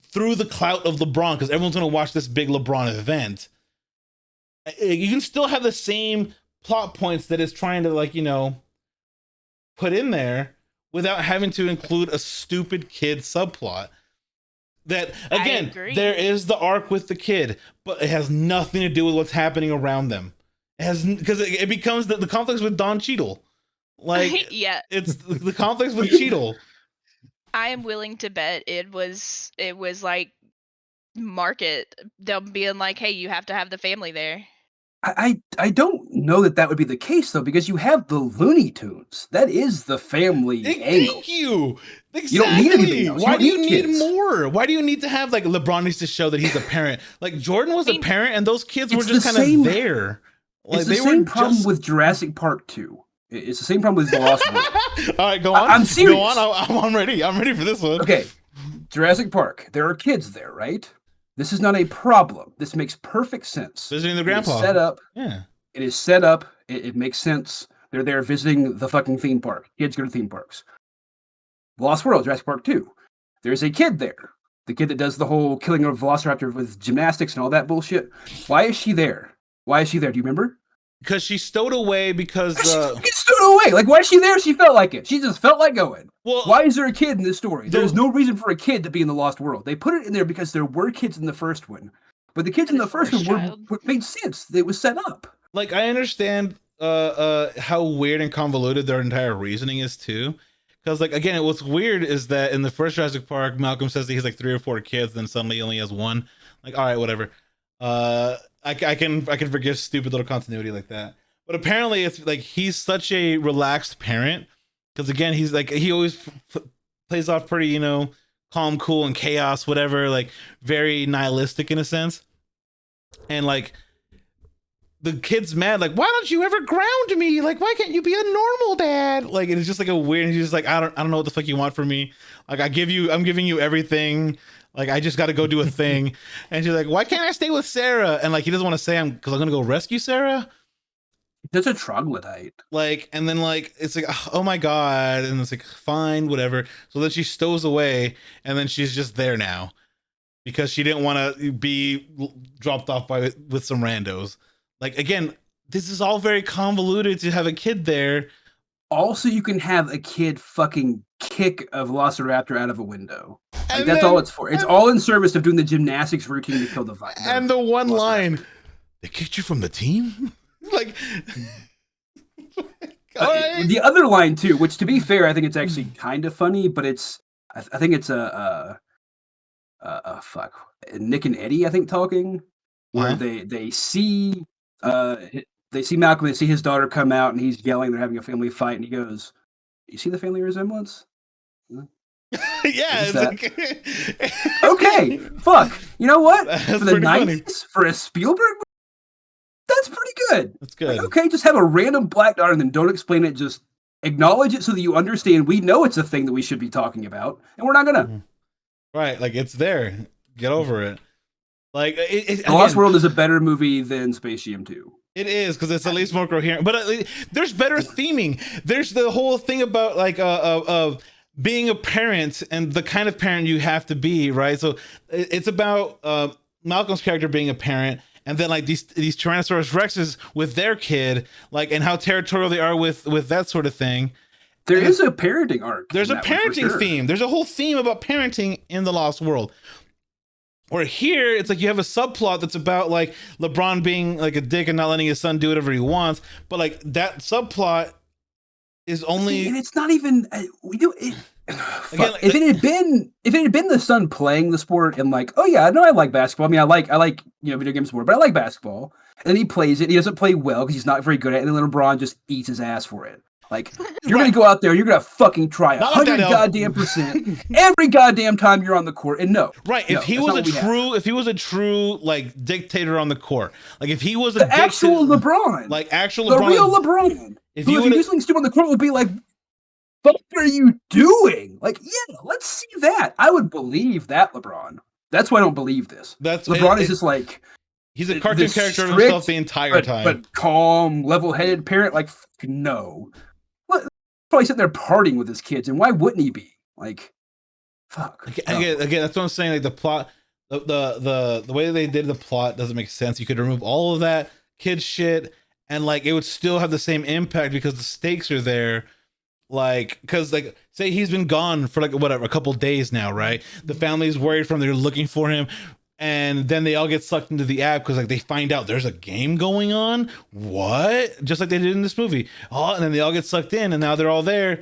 through the clout of LeBron because everyone's going to watch this big LeBron event. You can still have the same plot points that it's trying to like, put in there without having to include a stupid kid subplot. That again, there is the arc with the kid, but it has nothing to do with what's happening around them. It has because it becomes the conflicts with Don Cheadle. Like, yeah, it's the conflicts with Cheadle. I am willing to bet it was like market. They'll be like, hey, you have to have the family there. I don't know that would be the case though, because you have the Looney Tunes. That is the family angle. Thank you. Exactly. You don't need anything else. Why do you need more? Why do you need to have like LeBron needs to show that he's a parent? Like Jordan was a parent, and those kids were just kind of there. Like, it's the same problem with Jurassic Park 2. It's the same problem with The Lost World. All right, go on. I'm serious. Go on. I'm ready. I'm ready for this one. Okay, Jurassic Park. There are kids there, right? This is not a problem. This makes perfect sense. Visiting the grandpa. It is set up. Yeah. It is set up. It makes sense. They're there visiting the fucking theme park. Kids go to theme parks. Lost World, Jurassic Park 2. There's a kid there. The kid that does the whole killing of a velociraptor with gymnastics and all that bullshit. Why is she there? Do you remember? Because she stowed away because... She stowed away! Like, why is she there? She felt like it. She just felt like going. Well, why is there a kid in this story? There's no reason for a kid to be in the Lost World. They put it in there because there were kids in the first one. But the kids in the first one made sense. It was set up. Like, I understand how weird and convoluted their entire reasoning is, too. Because, like, again, what's weird is that in the first Jurassic Park, Malcolm says that he's like 3 or 4 kids, then suddenly he only has 1. Like, all right, whatever. I can forgive stupid little continuity like that. But apparently it's like he's such a relaxed parent because again he's like he always plays off pretty calm, cool, and chaos, whatever, like very nihilistic in a sense. And like the kid's mad, like, why don't you ever ground me? Like, why can't you be a normal dad? Like, it's just like a weird. He's just like, I don't know what the fuck you want from me. Like, I'm giving you everything. Like, I just got to go do a thing. And she's like, why can't I stay with Sarah? And like, he doesn't want to say because I'm going to go rescue Sarah. That's a troglodyte. Like, and then like it's like, oh my god, and it's like fine, whatever. So then she stows away, and then she's just there now because she didn't want to be dropped off with some randos. Like again, this is all very convoluted to have a kid there. Also, you can have a kid fucking kick a velociraptor out of a window. Like, that's then, all it's for. It's all in service of doing the gymnastics routine to kill the virus. And the one line, they kicked you from the team? Like, the other line too, which to be fair, I think it's actually kind of funny, but it's I think it's a Nick and Eddie, I think, talking where they see Malcolm, they see his daughter come out, and he's yelling, they're having a family fight, and he goes, "You see the family resemblance?" Yeah, it's like... Okay, fuck. You know what? That's for the 90s, for a Spielberg, that's pretty good. That's good. Like, okay, just have a random black daughter and then don't explain it. Just acknowledge it so that you understand. We know it's a thing that we should be talking about, and we're not gonna. Right, like it's there. Get over it. Like The Lost World is a better movie than Space Jam 2. It is because it's at least more coherent. But there's better theming. There's the whole thing about like of being a parent and the kind of parent you have to be, right? So it's about Malcolm's character being a parent, and then like these Tyrannosaurus Rexes with their kid, like, and how territorial they are with that sort of thing. There is a parenting arc. There's a parenting theme. There's a whole theme about parenting in The Lost World. Or here, it's like you have a subplot that's about like LeBron being like a dick and not letting his son do whatever he wants. But like that subplot is only, and it's not even we do it. Again, if it had been the son playing the sport and like, oh yeah, I know I like basketball. I mean, I like video games more, but I like basketball. And then he plays it. He doesn't play well because he's not very good at it. And then LeBron just eats his ass for it. Like, you're gonna go out there, you're gonna fucking try 100 goddamn % every goddamn time you're on the court. And no, right? If he was a true like dictator on the court, like if he was the actual LeBron, like actual the LeBron, real LeBron, if you do something stupid on the court, would be like, "What are you doing?" Like, yeah, let's see that. I would believe that LeBron. That's why I don't believe this. LeBron is just like. He's a cartoon character of himself the entire time. But calm, level-headed parent, like, no. Probably sitting there partying with his kids, and why wouldn't he be? Like, fuck. Again, that's what I'm saying. Like the plot, the way they did the plot doesn't make sense. You could remove all of that kid shit, and like it would still have the same impact because the stakes are there. Like, because like, say he's been gone for like whatever a couple days now, right? The family's worried from they're looking for him. And then they all get sucked into the app because like they find out there's a game going on. What? Just like they did in this movie. Oh, and then they all get sucked in, and now they're all there.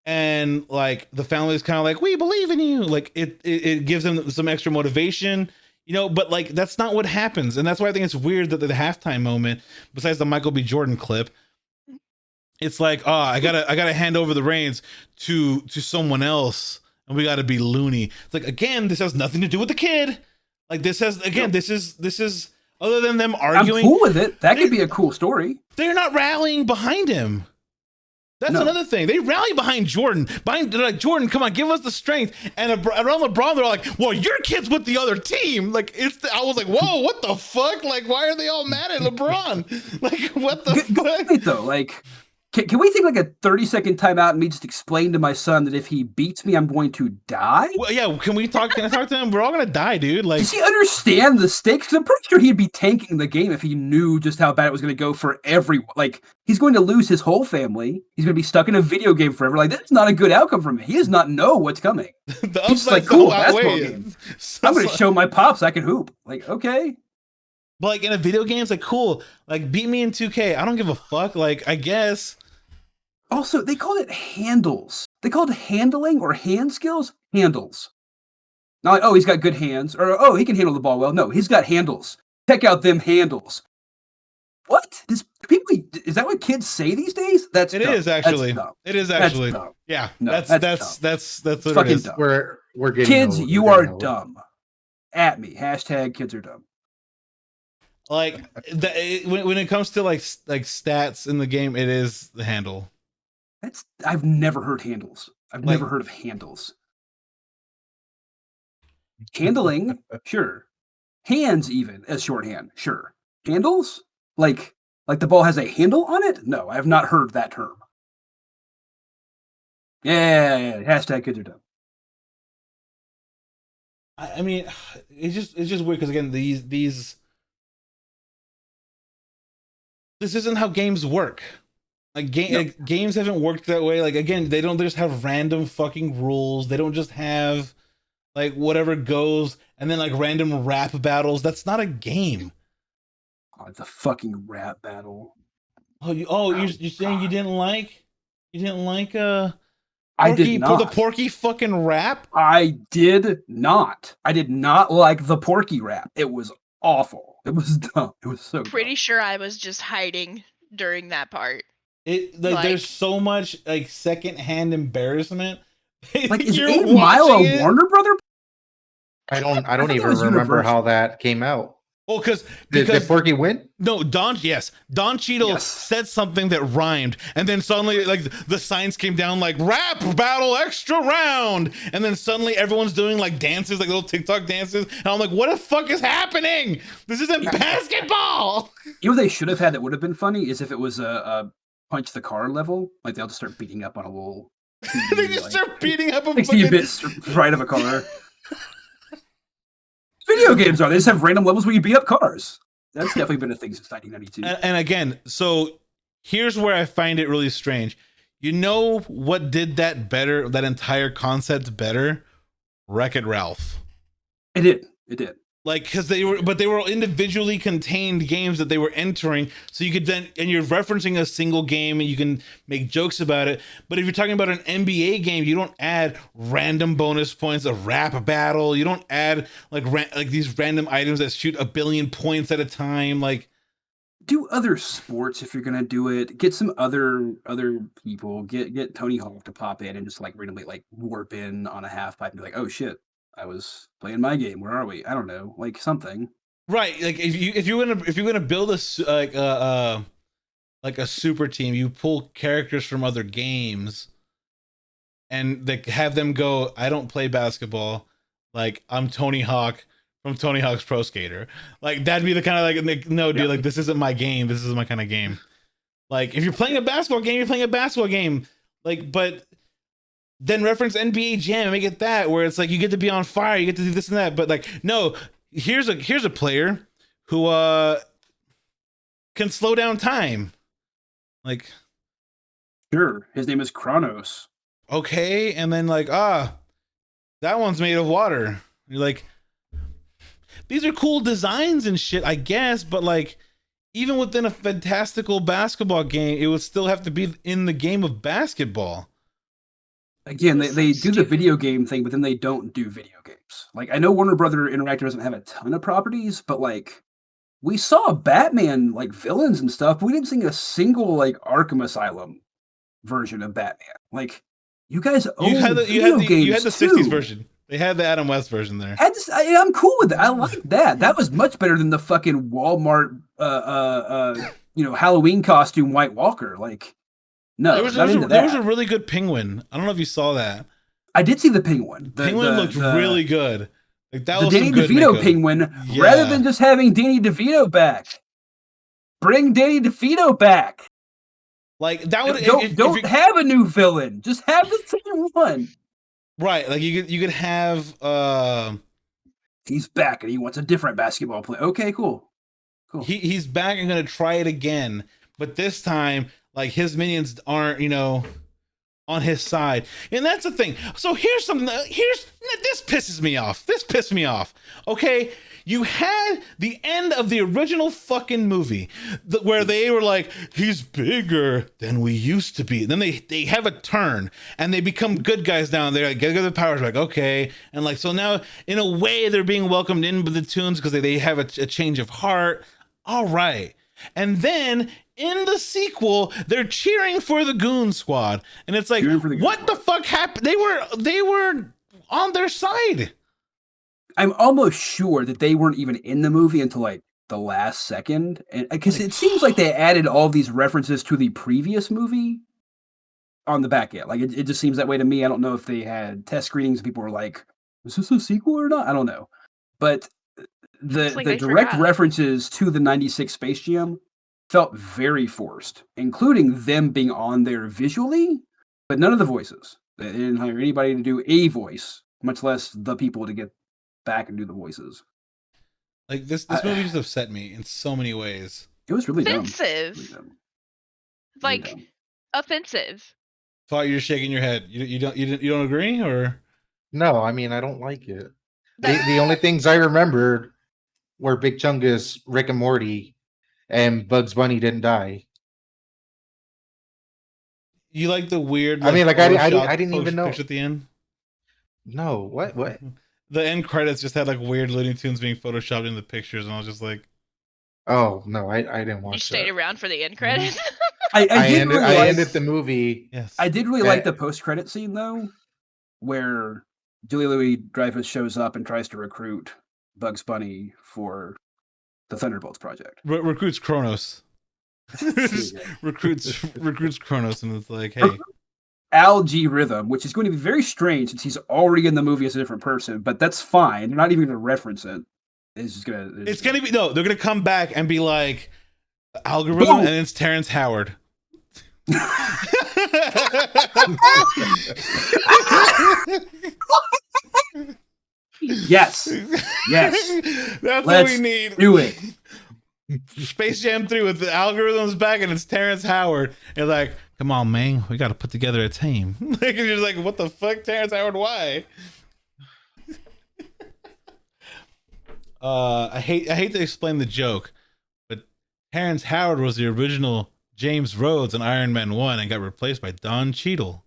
And like the family is kind of like, we believe in you. Like it gives them some extra motivation, you know. But like that's not what happens, and that's why I think it's weird that the halftime moment, besides the Michael B. Jordan clip, it's like, oh, I gotta hand over the reins to someone else, and we gotta be loony. It's like, again, this has nothing to do with the kid. Like this has, again, this is other than them arguing. I'm cool with it. That could be a cool story. They're not rallying behind him. That's another thing. They rally behind Jordan. They're like, Jordan, come on, give us the strength. And around LeBron, they're like, well, your kid's with the other team. Like I was like, whoa, what the fuck? Like, why are they all mad at LeBron? Like, what the fuck? Wait, though, like. Can we take like a 30-second timeout and me just explain to my son that if he beats me, I'm going to die? Well, yeah. Can I talk to him? We're all gonna die, dude. Like, does he understand the stakes? Because I'm pretty sure he'd be tanking the game if he knew just how bad it was going to go for everyone. Like, he's going to lose his whole family. He's going to be stuck in a video game forever. Like, that's not a good outcome for him. He does not know what's coming. He's just like, cool, basketball game. I'm going to show my pops I can hoop. Like, okay. But like in a video game, it's like, cool. Like, beat me in 2K. I don't give a fuck. Like, I guess. Also, they called it handles. They called handling or hand skills handles. Not like, oh, he's got good hands, or oh, he can handle the ball well. No, he's got handles. Check out them handles. What? Is that what kids say these days? It is actually. It is actually. Yeah, no, that's what it is. Dumb. We're getting kids. old. You are dumb. At me. # kids are dumb. Like when it comes to like stats in the game, it is the handle. I've never heard handles. I've never heard of handles. Handling, sure. Hands even as shorthand, sure. Handles? Like Like the ball has a handle on it? No, I have not heard that term. Yeah. Hashtag kids are dumb. I mean, it's just weird because again, this isn't how games work. Like games haven't worked that way. Like again, they don't just have random fucking rules. They don't just have like whatever goes and then like random rap battles. That's not a game. Oh, the fucking rap battle. You're saying you didn't like I did not. The Porky fucking rap? I did not. I did not like the Porky rap. It was awful. It was dumb. It was so Pretty dumb. sure I was just hiding during that part. There's so much like secondhand embarrassment. Like is 8 Mile a Warner Brother? I don't even remember how that came out. Well, because did Porky win? No, Don Cheadle said something that rhymed, and then suddenly like the signs came down like rap battle extra round, and then suddenly everyone's doing like dances, like little TikTok dances, and I'm like, what the fuck is happening? This isn't basketball. You know what they should have had that would have been funny is if it was a punch the car level, like they'll just start beating up on a little. TV, they just start beating up a 60 bits right of a car. Video games are. They just have random levels where you beat up cars. That's definitely been a thing since 1992. And again, so here's where I find it really strange. You know what did that better, that entire concept better? Wreck-It Ralph. It did. Like, because they were individually contained games that they were entering. So you could then, and you're referencing a single game and you can make jokes about it. But if you're talking about an NBA game, you don't add random bonus points, a rap battle. You don't add like these random items that shoot 1 billion points at a time. Like, do other sports if you're gonna do it. Get some other people. Get Tony Hawk to pop in and just like randomly like warp in on a half pipe and be like, oh shit. I was playing my game. Where are we? I don't know, like something. Right, like if you're gonna build a like a super team, you pull characters from other games, and they have them go. I don't play basketball. Like I'm Tony Hawk from Tony Hawk's Pro Skater. Like that'd be the kind of like no dude. Like this isn't my game. This is my kind of game. Like if you're playing a basketball game, you're playing a basketball game. Like but. Then reference NBA Jam and make it that where it's like you get to be on fire, you get to do this and that. But like, no, here's a player who can slow down time. Like, sure, his name is Kronos. Okay, and then like that one's made of water. You're like, these are cool designs and shit, I guess, but like even within a fantastical basketball game, it would still have to be in the game of basketball. Again, they do the video game thing, but then they don't do video games. Like, I know Warner Brother Interactive doesn't have a ton of properties, but like, we saw Batman like villains and stuff, but we didn't see a single like Arkham Asylum version of Batman. Like, you guys own video games you had the too. 60s version. They had the Adam West version there. I'm cool with that. I like that. That was much better than the fucking Walmart, Halloween costume White Walker. Like. No, there was a really good penguin. I don't know if you saw that. I did see the penguin. Penguin looked really good. Like that was Danny DeVito penguin. Yeah. Rather than just having Danny DeVito back, bring Danny DeVito back. Like that would don't have a new villain. Just have the same one. Right. Like you could have. He's back and he wants a different basketball player. Okay, cool. He's back and gonna try it again, but this time. Like his minions aren't, on his side, and that's the thing. So here's something. This pisses me off. This pissed me off. Okay, you had the end of the original fucking movie where they were like, he's bigger than we used to be. And then they have a turn and they become good guys now. And they're like, get the powers. Like, okay, and like so now in a way they're being welcomed in with the tunes because they have a change of heart. All right, and then. In the sequel, they're cheering for the Goon Squad, and it's like, what the fuck happened? They were on their side. I'm almost sure that they weren't even in the movie until like the last second, and because it seems like they added all these references to the previous movie on the back end. Like it just seems that way to me. I don't know if they had test screenings. People were like, "Is this a sequel or not?" I don't know, but the direct references to the '96 Space Jam. felt very forced, including them being on there visually, but none of the voices. They didn't hire anybody to do a voice, much less the people to get back and do the voices. Like this movie just upset me in so many ways. It was really dumb. Offensive. Really dumb. Like Really dumb. offensive. Thought you're shaking your head. You don't agree, or No, I mean I don't like it. The only things I remembered were Big Chungus, Rick and Morty, and Bugs Bunny didn't die. you like the weird? I mean, like, I Photoshop didn't even know. picture at the end. No, what? The end credits just had like weird Looney Tunes being photoshopped in the pictures, and I was just like, Oh no, I didn't watch You stayed that. around for the end credits. I did really like, ended the movie. yes. I did really like the post-credit scene though, where Julia Louis-Dreyfus shows up and tries to recruit Bugs Bunny for the Thunderbolts project. Recruits Kronos. recruits Kronos, and it's like, hey, Al G Rhythm, which is going to be very strange since he's already in the movie as a different person, but that's fine. They're not even going to reference it. It's just gonna. it's gonna be no. They're gonna come back and be like, algorithm, and it's Terrence Howard. Yes. That's what Let's we need. do it. Space Jam 3 with the algorithms back, and it's Terrence Howard. And like, come on, man, we got to put together a team. Like, and you're like, what the fuck, Terrence Howard? Why? I hate to explain the joke, but Terrence Howard was the original James Rhodes in Iron Man 1 and got replaced by Don Cheadle.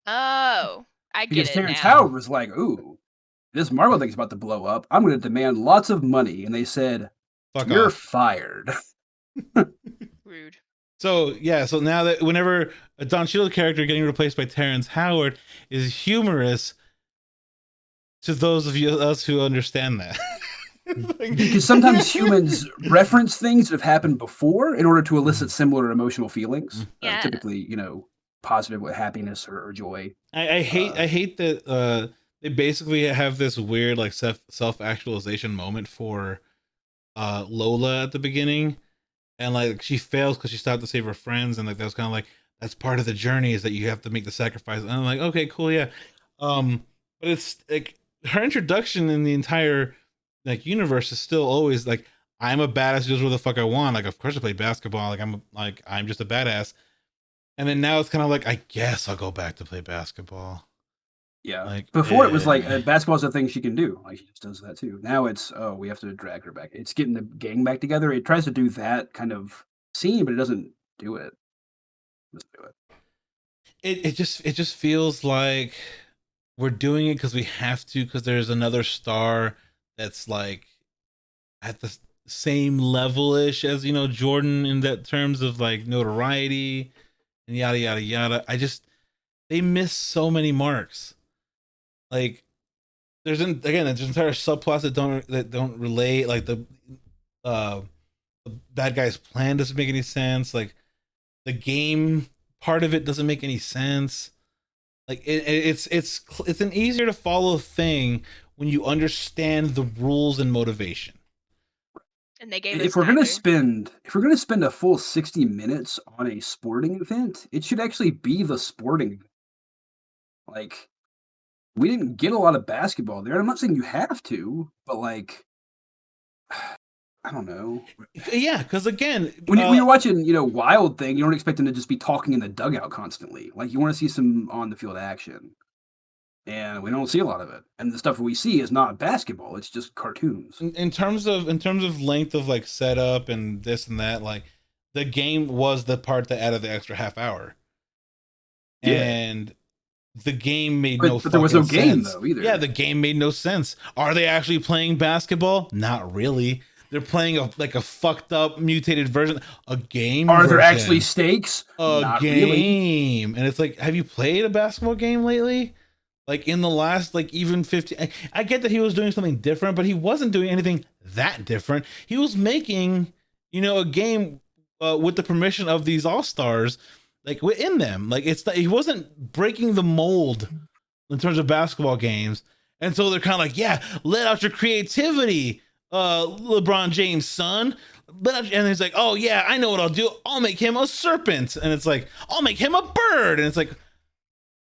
Oh, I get Because it Terrence now. Howard was like, "Ooh, this Marvel thing's about to blow up. I'm going to demand lots of money," and they said, Fuck "You're off. fired." Rude. So yeah, so now that whenever a Don Cheadle character getting replaced by Terrence Howard is humorous to those of us who understand that. Like, Because sometimes humans reference things that have happened before in order to elicit similar emotional feelings. Yeah. Typically, positive with happiness or joy. I hate that they basically have this weird like self-actualization moment for Lola at the beginning, and like she fails because she stopped to save her friends, and like that's kind of like that's part of the journey is that you have to make the sacrifice. And I'm like, okay, cool, yeah. But it's like her introduction in the entire like universe is still always like, I'm a badass who does what the fuck I want. Like, of course I play basketball. I'm just a badass. And then now it's kind of like, I guess I'll go back to play basketball. Yeah. Like, Before it was like basketball's a thing she can do. Like she just does that too. Now it's we have to drag her back. It's getting the gang back together. It tries to do that kind of scene, but it doesn't do it. It just feels like we're doing it because we have to, because there's another star that's like at the same level-ish as Jordan in that terms of like notoriety and yada yada yada. They miss so many marks. Like there's entire subplots that don't relate. Like the bad guy's plan doesn't make any sense. Like the game part of it doesn't make any sense. Like it's an easier to follow thing when you understand the rules and motivation. And they gave If us we're gonna neither. spend a full 60 minutes on a sporting event, it should actually be the sporting event. Like, we didn't get a lot of basketball there. I'm not saying you have to, but like, I don't know. Yeah, because again, When you're watching, Wild Thing, you don't expect them to just be talking in the dugout constantly. Like, you want to see some on the field action, and we don't see a lot of it. And the stuff we see is not basketball; it's just cartoons. in terms of length of like setup and this and that, like the game was the part that added the extra half hour. Yeah. And the game made But there was no game sense. though either. Yeah, the game made no sense. Are they actually playing basketball? Not really. They're playing a fucked up mutated version. A game. Are there version. actually stakes? A Not game? really. And it's like, have you played a basketball game lately? Like in the last, like even 15. I get that he was doing something different, but he wasn't doing anything that different. He was making, a game with the permission of these all-stars, like within them. Like he wasn't breaking the mold in terms of basketball games. And so they're kind of like, yeah, let out your creativity, LeBron James' son. And he's like, oh yeah, I know what I'll do. I'll make him a serpent. And it's like, I'll make him a bird. And it's like,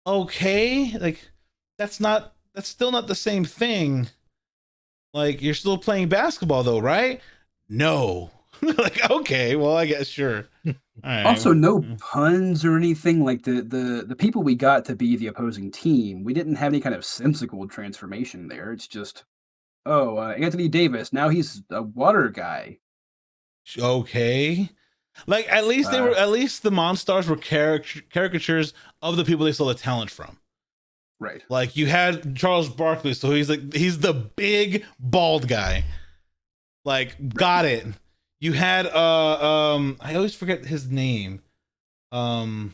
okay, like that's still not the same thing. Like, you're still playing basketball though, right? No. Like, okay, well, I guess sure. All right. Also, no puns or anything. Like the people we got to be the opposing team, we didn't have any kind of sensical transformation there. It's just, Anthony Davis, now he's a water guy. Okay. Like, at least the Monstars were caricatures of the people they stole the talent from. Right. Like, you had Charles Barkley, so he's the big bald guy. Like, got it. You had I always forget his name. I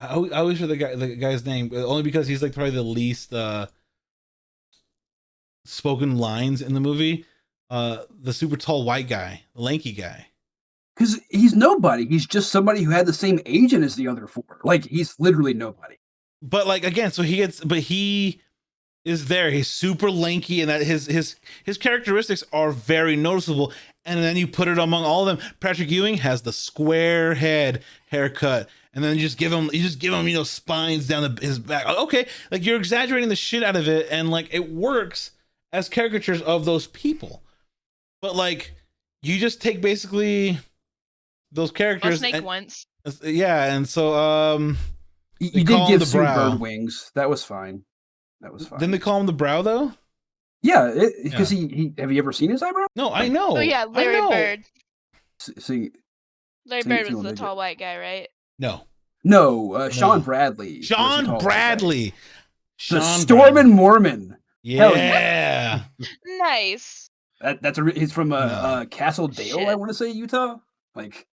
always forget the guy's name, only because he's like probably the least spoken lines in the movie. The super tall white guy, the lanky guy. Because he's nobody. He's just somebody who had the same agent as the other four. Like, he's literally nobody. But like, again, so he is there. He's super lanky, and that his characteristics are very noticeable. And then you put it among all of them. Patrick Ewing has the square head haircut, and then you just give him spines down his back. Okay, like, you're exaggerating the shit out of it, and like, it works as caricatures of those people. But like, you just take basically those characters. Snake once. Yeah, and so you did give Sue bird wings. That was fine. Didn't they call him the Brow though? Yeah, because he have you ever seen his eyebrow? No, I know. Oh yeah, Larry Bird. Larry Bird was the tall white guy, right? No, Sean Bradley. Sean Bradley. The Stormin' Mormon. Yeah. Nice. He's from Castle Dale, I want to say, Utah. Like,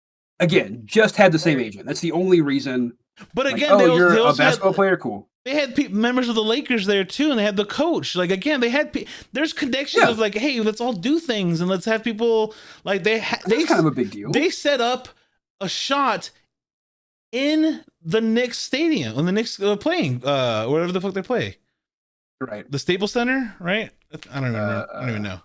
again, just had the same agent. That's the only reason. But again, you're a basketball player, cool. They had members of the Lakers there too, and they had the coach. Like, again, they had there's connections of like, hey, let's all do things and let's have people like they kind of a big deal. They set up a shot in the Knicks stadium when the Knicks playing whatever the fuck they play. Right. The Staples Center, right? I don't remember. I don't even know.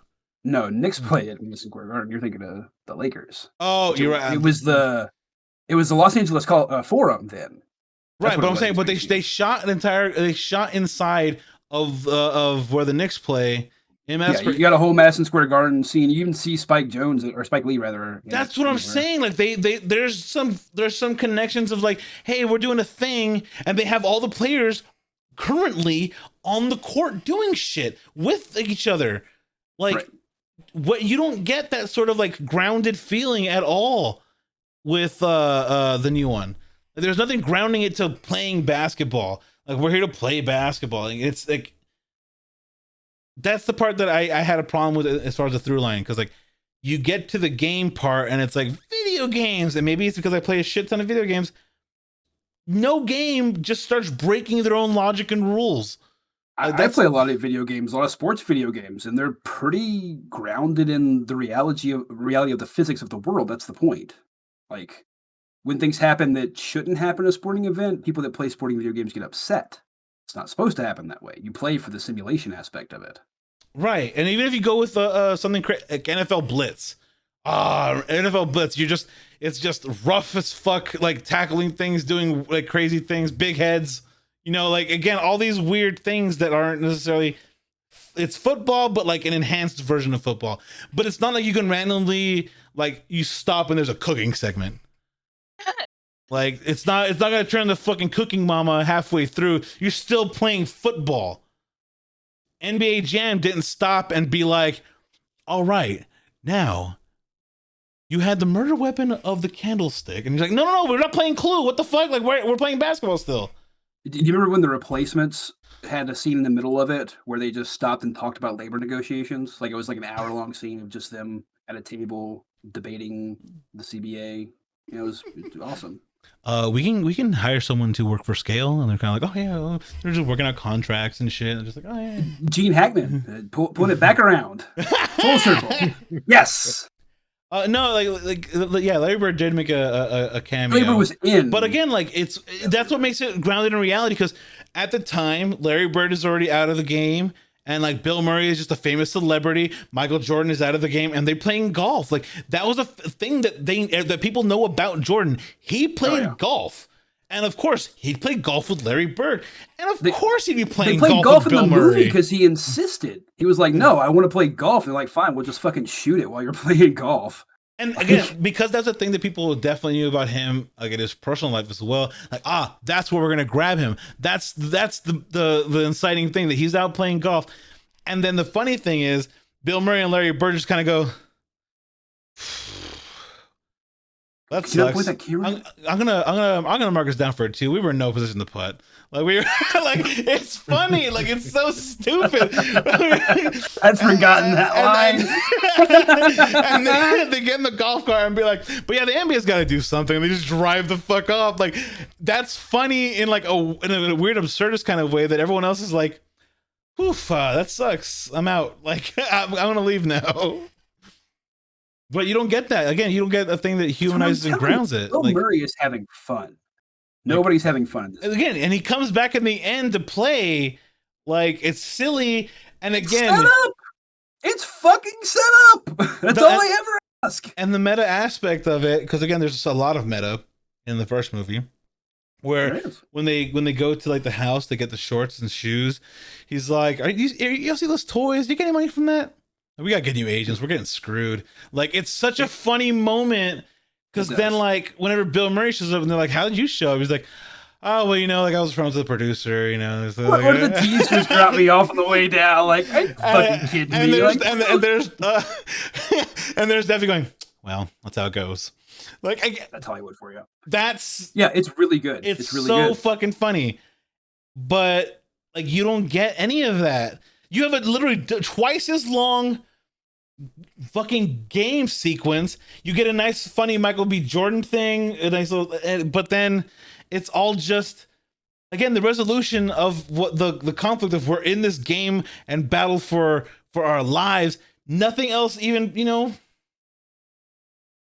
No, Knicks play at Madison Square Garden. You're thinking of the Lakers. Oh, you're right. It was the Los Angeles Forum then. Right, but I'm saying, but they shot inside of where the Knicks play. You got a whole Madison Square Garden scene. You even see Spike Lee rather. That's what I'm saying. Like there's some connections of like, hey, we're doing a thing, and they have all the players currently on the court doing shit with each other. Like, what, you don't get that sort of like grounded feeling at all with the new one. There's nothing grounding it to playing basketball. Like, we're here to play basketball. Like, it's like, that's the part that I had a problem with as far as the through line, because like, you get to the game part and it's like video games, and maybe it's because I play a shit ton of video games. No game just starts breaking their own logic and rules. I play a lot of video games, a lot of sports video games, and they're pretty grounded in the reality of the physics of the world. That's the point. Like, when things happen that shouldn't happen at a sporting event, people that play sporting video games get upset. It's not supposed to happen that way. You play for the simulation aspect of it. Right. And even if you go with something like NFL Blitz, NFL Blitz, it's just rough as fuck, like tackling things, doing like crazy things, big heads, like, again, all these weird things that aren't necessarily, it's football, but like an enhanced version of football. But it's not like you can randomly, like, you stop and there's a cooking segment. Like, it's not gonna turn the fucking cooking mama halfway through. You're still playing football. NBA Jam didn't stop and be like, all right, now you had the murder weapon of the candlestick, and he's like, no, we're not playing Clue. What the fuck? Like, we're playing basketball still. Do you remember when The Replacements had a scene in the middle of it where they just stopped and talked about labor negotiations? Like, it was like an hour-long scene of just them at a table debating the CBA. It was awesome. We can hire someone to work for scale, and they're kind of like, oh yeah, they're just working out contracts and shit. They're just like, oh yeah. Gene Hackman, pulling it back around, full circle. Yes. No, yeah, Larry Bird did make a cameo. Larry Bird was in, but again, like, that's what makes it grounded in reality, because at the time Larry Bird is already out of the game, and like Bill Murray is just a famous celebrity. Michael Jordan is out of the game, and they're playing golf. Like that was a thing that people know about Jordan. He played golf, and of course he played golf with Larry Bird, and of course he'd be playing golf with Bill Murray because he insisted. He was like, "No, I want to play golf." And they're like, "Fine, we'll just fucking shoot it while you're playing golf." And again, because that's a thing that people definitely knew about him, like in his personal life as well. Like, that's where we're gonna grab him. That's the inciting thing, that he's out playing golf. And then the funny thing is, Bill Murray and Larry Bird just kind of go, that sucks. I'm gonna mark us down for it too. We were in no position to putt. Like we were like, it's funny. Like it's so stupid. I'd forgotten that line. And then they get in the golf cart and be like, but yeah, the NBA's got to do something. And they just drive the fuck off. Like that's funny in like in a weird absurdist kind of way that everyone else is like, oof, that sucks. I'm out. Like I'm gonna leave now. But you don't get that. Again, you don't get a thing that humanizes and grounds it. Bill Murray is having fun. Nobody's having fun. Again, and he comes back in the end to play. Like, it's silly. And again... Set up! It's fucking set up! That's all I ever ask. And the meta aspect of it, because again, there's just a lot of meta in the first movie. Where when they go to like the house, they get the shorts and shoes. He's like, you see those toys? Do you get any money from that? We gotta get new agents. We're getting screwed. Like, it's such a funny moment because then, like, whenever Bill Murray shows up and they're like, "How did you show up?" He's like, "Oh, well, like I was friends with the producer, So, what are the teasers drop me off on the way down? Like, are you fucking kidding me?" And there's definitely going, "Well, that's how it goes." Like, that's Hollywood for you. It's really good. It's really so good. fucking funny, but like you don't get any of that. You have a literally twice as long fucking game sequence. You get a nice, funny Michael B. Jordan thing, a nice little, but then it's all just, again, the resolution of what the conflict of we're in this game and battle for our lives. Nothing else even,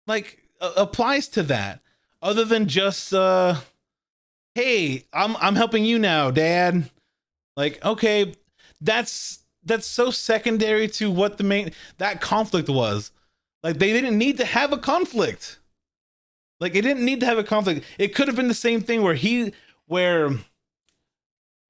like applies to that other than just, hey, I'm helping you now, Dad. Like, okay. That's so secondary to what that conflict was. Like, they didn't need to have a conflict. Like, it didn't need to have a conflict. It could have been the same thing where he has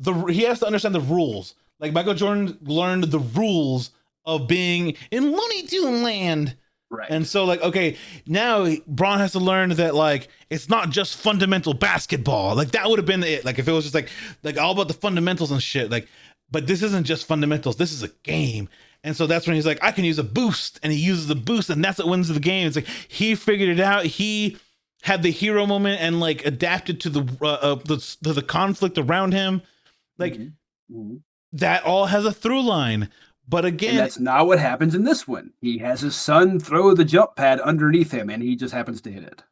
to understand the rules. Like, Michael Jordan learned the rules of being in Looney Tune land. Right. And so, like, okay, now Braun has to learn that, like, it's not just fundamental basketball. Like, that would have been it. Like, if it was just like all about the fundamentals and shit. Like, but this isn't just fundamentals. This is a game. And so that's when he's like, I can use a boost. And he uses the boost, and that's what wins the game. It's like he figured it out. He had the hero moment and like adapted to the conflict around him. Like that all has a through line. But again, and that's not what happens in this one. He has his son throw the jump pad underneath him, and he just happens to hit it.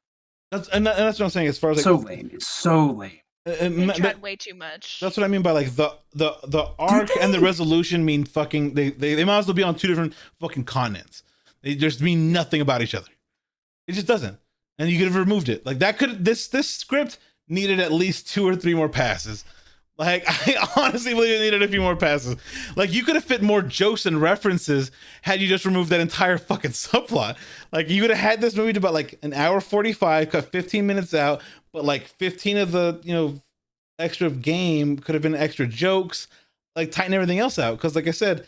That's what I'm saying. As far as like, so lame. It's so lame. They tried way too much. That's what I mean by like the arc and the resolution mean fucking they might as well be on two different fucking continents. They just mean nothing about each other. It just doesn't. And you could have removed it. Like that could this script needed at least 2 or 3 more passes. Like I honestly believe it needed a few more passes. Like you could have fit more jokes and references had you just removed that entire fucking subplot. Like you would have had this movie to about like an hour 45, cut 15 minutes out. But like 15 of the, extra game could have been extra jokes, like tighten everything else out. Cause like I said,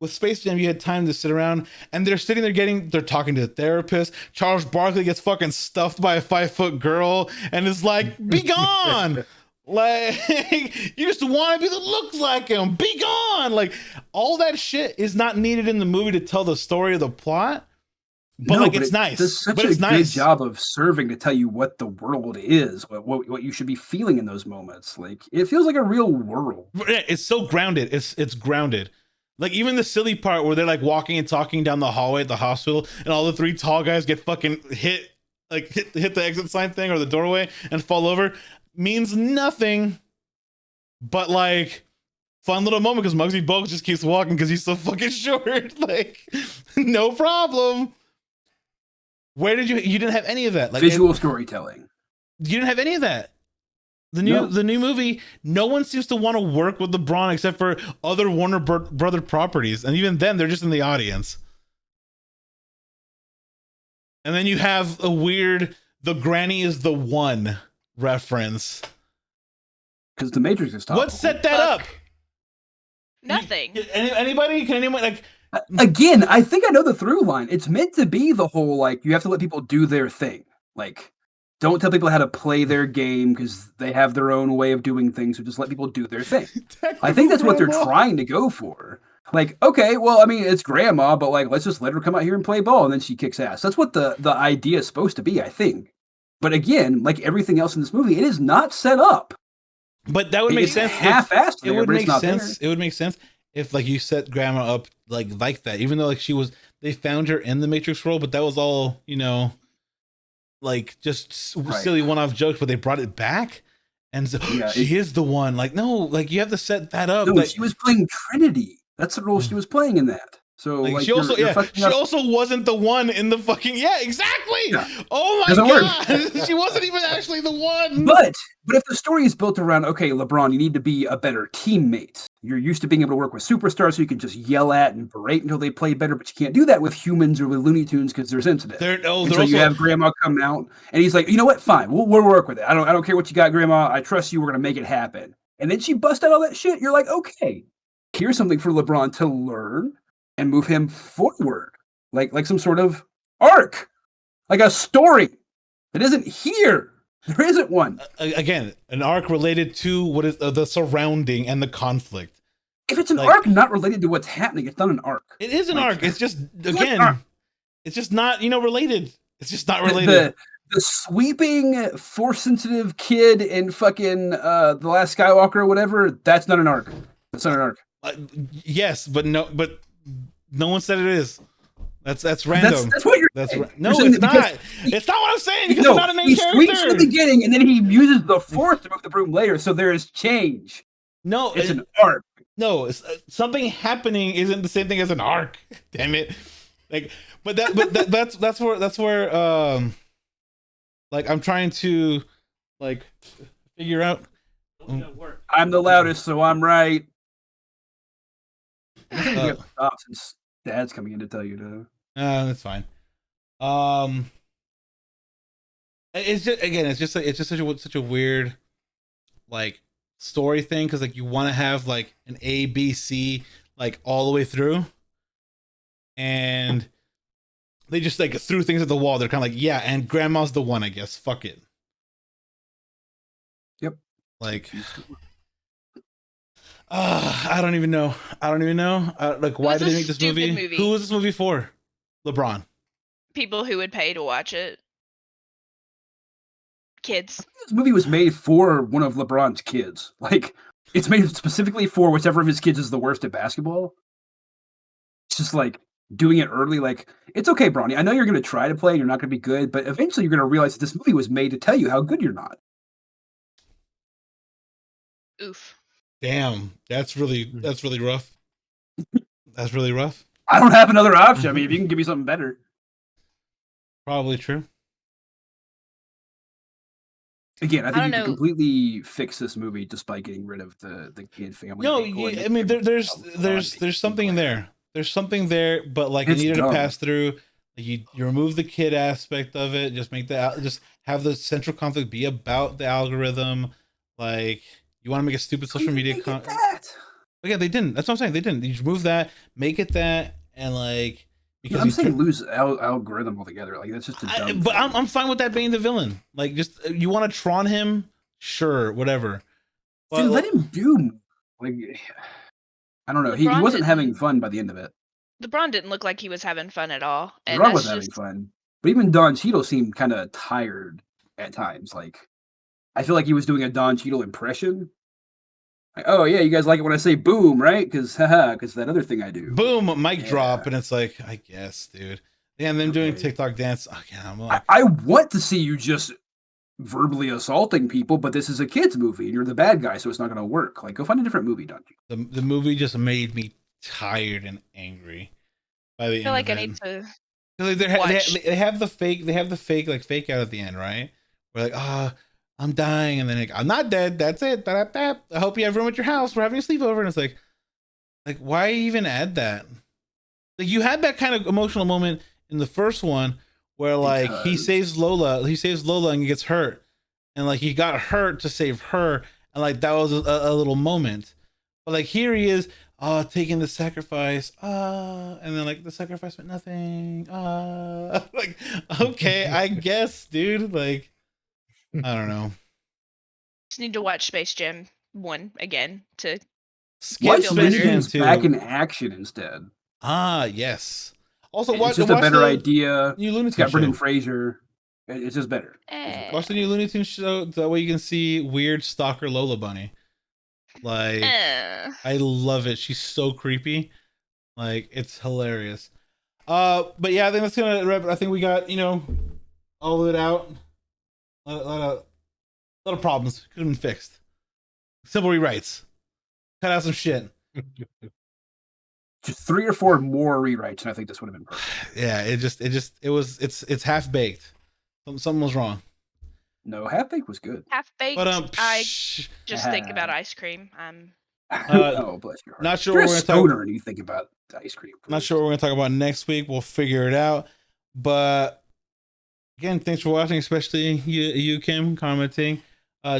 with Space Jam, you had time to sit around and they're sitting there they're talking to the therapist. Charles Barkley gets fucking stuffed by a 5-foot girl and is like, be gone. Like you just want to be looks like him. Be gone. Like all that shit is not needed in the movie to tell the story of the plot. But it's nice. It does such a good job of serving to tell you what the world is, what you should be feeling in those moments. Like it feels like a real world. It's so grounded. It's grounded. Like even the silly part where they're like walking and talking down the hallway at the hospital, and all the 3 tall guys get fucking hit the exit sign thing or the doorway and fall over, means nothing. But like fun little moment because Muggsy Bogues just keeps walking because he's so fucking short. Like no problem. Where did you didn't have any of that? Like visual storytelling. You didn't have any of that. The new movie, no one seems to want to work with LeBron except for other Warner Brother properties, and even then, they're just in the audience. And then you have a weird "the granny is the one" reference. Because the Matrix is topical. What set that up? Nothing. Anybody? Can anyone like? Again, I think I know the through line. It's meant to be the whole like you have to let people do their thing. Like, don't tell people how to play their game because they have their own way of doing things. So just let people do their thing. I think that's what they're trying to go for. Like, okay, well, I mean, it's grandma, but like, let's just let her come out here and play ball, and then she kicks ass. That's what the idea is supposed to be, I think. But again, like everything else in this movie, it is not set up. But that would make sense. Half-assed. It would make sense. It would make sense if like you set grandma up like that, even though like they found her in the Matrix role, but that was all, like just silly one-off jokes, but they brought it back. And so she is the one. Like, no, like you have to set that up. No, she was playing Trinity. That's the role she was playing in that. So like she also wasn't the one in the fucking exactly. Yeah. Oh my god, she wasn't even actually the one. But if the story is built around LeBron, you need to be a better teammate. You're used to being able to work with superstars, so you can just yell at and berate until they play better. But you can't do that with humans or with Looney Tunes because they're sensitive. So you have Grandma come out, and he's like, you know what? Fine, we'll work with it. I don't care what you got, Grandma. I trust you. We're gonna make it happen. And then she busts out all that shit. You're like, okay, here's something for LeBron to learn and move him forward, like some sort of arc, like a story that isn't here. There isn't one. Again, an arc related to what is the surrounding and the conflict. If it's an arc not related to what's happening, it's not an arc. It is an arc. It's just it's just not related. It's just not related. The sweeping force-sensitive kid in fucking The Last Skywalker or whatever. That's not an arc. That's not an arc. Yes, but no one said it is. That's random. That's what you're saying. No, it's not. It's not what I'm saying because it's not a main character. He sweeps in the beginning and then he uses the force to move the broom later, so there is change. No, it's an arc. No, something happening isn't the same thing as an arc. Damn it! Like, but that's where like I'm trying to like figure out. I'm the loudest, so I'm right. I think you have to stop since Dad's coming in to tell you to. That's fine. It's just such a weird like story thing because like you want to have like an A, B, C like all the way through, and they just like threw things at the wall. They're kind of like, yeah, and Grandma's the one, I guess. Fuck it. Yep. Like. I don't even know. Like, why did they make this movie? Who was this movie for? LeBron. People who would pay to watch it. Kids. This movie was made for one of LeBron's kids. Like, it's made specifically for whichever of his kids is the worst at basketball. It's just like doing it early. Like, it's okay, Bronny. I know you're going to try to play and you're not going to be good, but eventually you're going to realize that this movie was made to tell you how good you're not. Oof. Damn, that's really rough. That's really rough. I don't have another option. I mean, if you can give me something better. Probably true. Again, I think you can completely fix this movie just by getting rid of the kid family. No, I mean, there's something there. There's something there, but like it's you needed dumb. to pass through. Like you remove the kid aspect of it. Just just have the central conflict be about the algorithm. Like. You want to make a stupid social media content? Yeah, they didn't. That's what I'm saying. They didn't. You remove that, make it that, and like because I'm saying lose algorithm altogether. Like that's just a dumb. But I'm fine with that being the villain. Like just you want to Tron him, sure, whatever. But, let him do. Like I don't know. He wasn't having fun by the end of it. LeBron didn't look like he was having fun at all. And LeBron was having fun, but even Don Cheadle seemed kind of tired at times. Like. I feel like he was doing a Don Cheadle impression. Like, oh yeah, you guys like it when I say boom, right? Because that other thing I do. Boom, mic drop, and it's like, I guess, dude. Yeah, and them doing TikTok dance. Okay, I'm like, I want to see you just verbally assaulting people, but this is a kids movie, and you're the bad guy, so it's not going to work. Like, go find a different movie, Don Cheadle. The movie just made me tired and angry. By the end, I feel like I need to. Like they have the fake, like fake out at the end, right? We're like, I'm dying, and then like, I'm not dead. That's it. I hope you have room at your house. We're having a sleepover, and it's like why even add that? Like you had that kind of emotional moment in the first one where like he saves Lola, and he gets hurt, and like he got hurt to save her, and like that was a little moment. But like here he is, taking the sacrifice, and then like the sacrifice meant nothing, like okay, I guess, dude. Like I don't know. Just need to watch Space Jam 1 again to Skip feel Space better. Jam Looney 2. back in action instead. Yes. Also, It's just a better idea. New Looney It's got Tunes Brendan show. Fraser. It's just better. Watch the new Looney Tunes show. That way you can see weird stalker Lola Bunny. Like, I love it. She's so creepy. Like, it's hilarious. But yeah, I think that's gonna wrap it. I think we got, all of it out. A lot of problems could have been fixed. Simple rewrites. Cut out some shit. Just 3 or 4 more rewrites, and I think this would have been perfect. Yeah, it's half baked. Something was wrong. No, Half Baked was good. Half baked. But I just think about ice cream. Oh, bless your heart. Not sure You're what a we're gonna stoner and you think about ice cream. Not sure what we're gonna talk about next week. We'll figure it out. But again, thanks for watching, especially you Kim, commenting.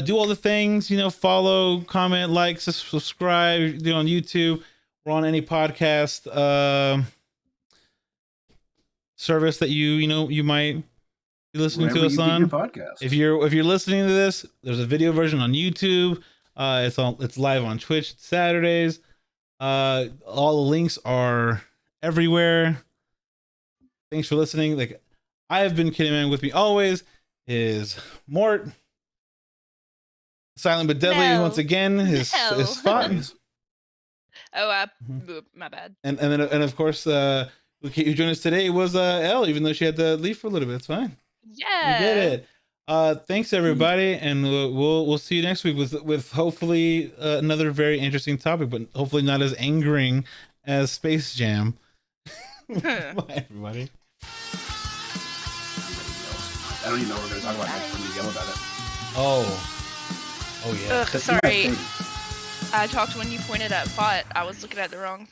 Do all the things, follow, comment, like, subscribe. On YouTube. We're on any podcast service that you might be listening Wherever to us you get on. your podcast. If you're listening to this, there's a video version on YouTube. It's live on Twitch Saturdays. All the links are everywhere. Thanks for listening. Like, I have been Kitty Man. With me always is Mort. Silent but deadly. No. Once again is fun. My bad. And then of course, who joined us today was Elle, even though she had to leave for a little bit. It's fine. Yeah. We did it. Thanks everybody, and we'll see you next week with hopefully another very interesting topic, but hopefully not as angering as Space Jam. Bye everybody. I don't even know what we're going to talk about next when we yell about it. Oh yeah. Ugh, sorry. I talked when you pointed at pot. I was looking at the wrong thing.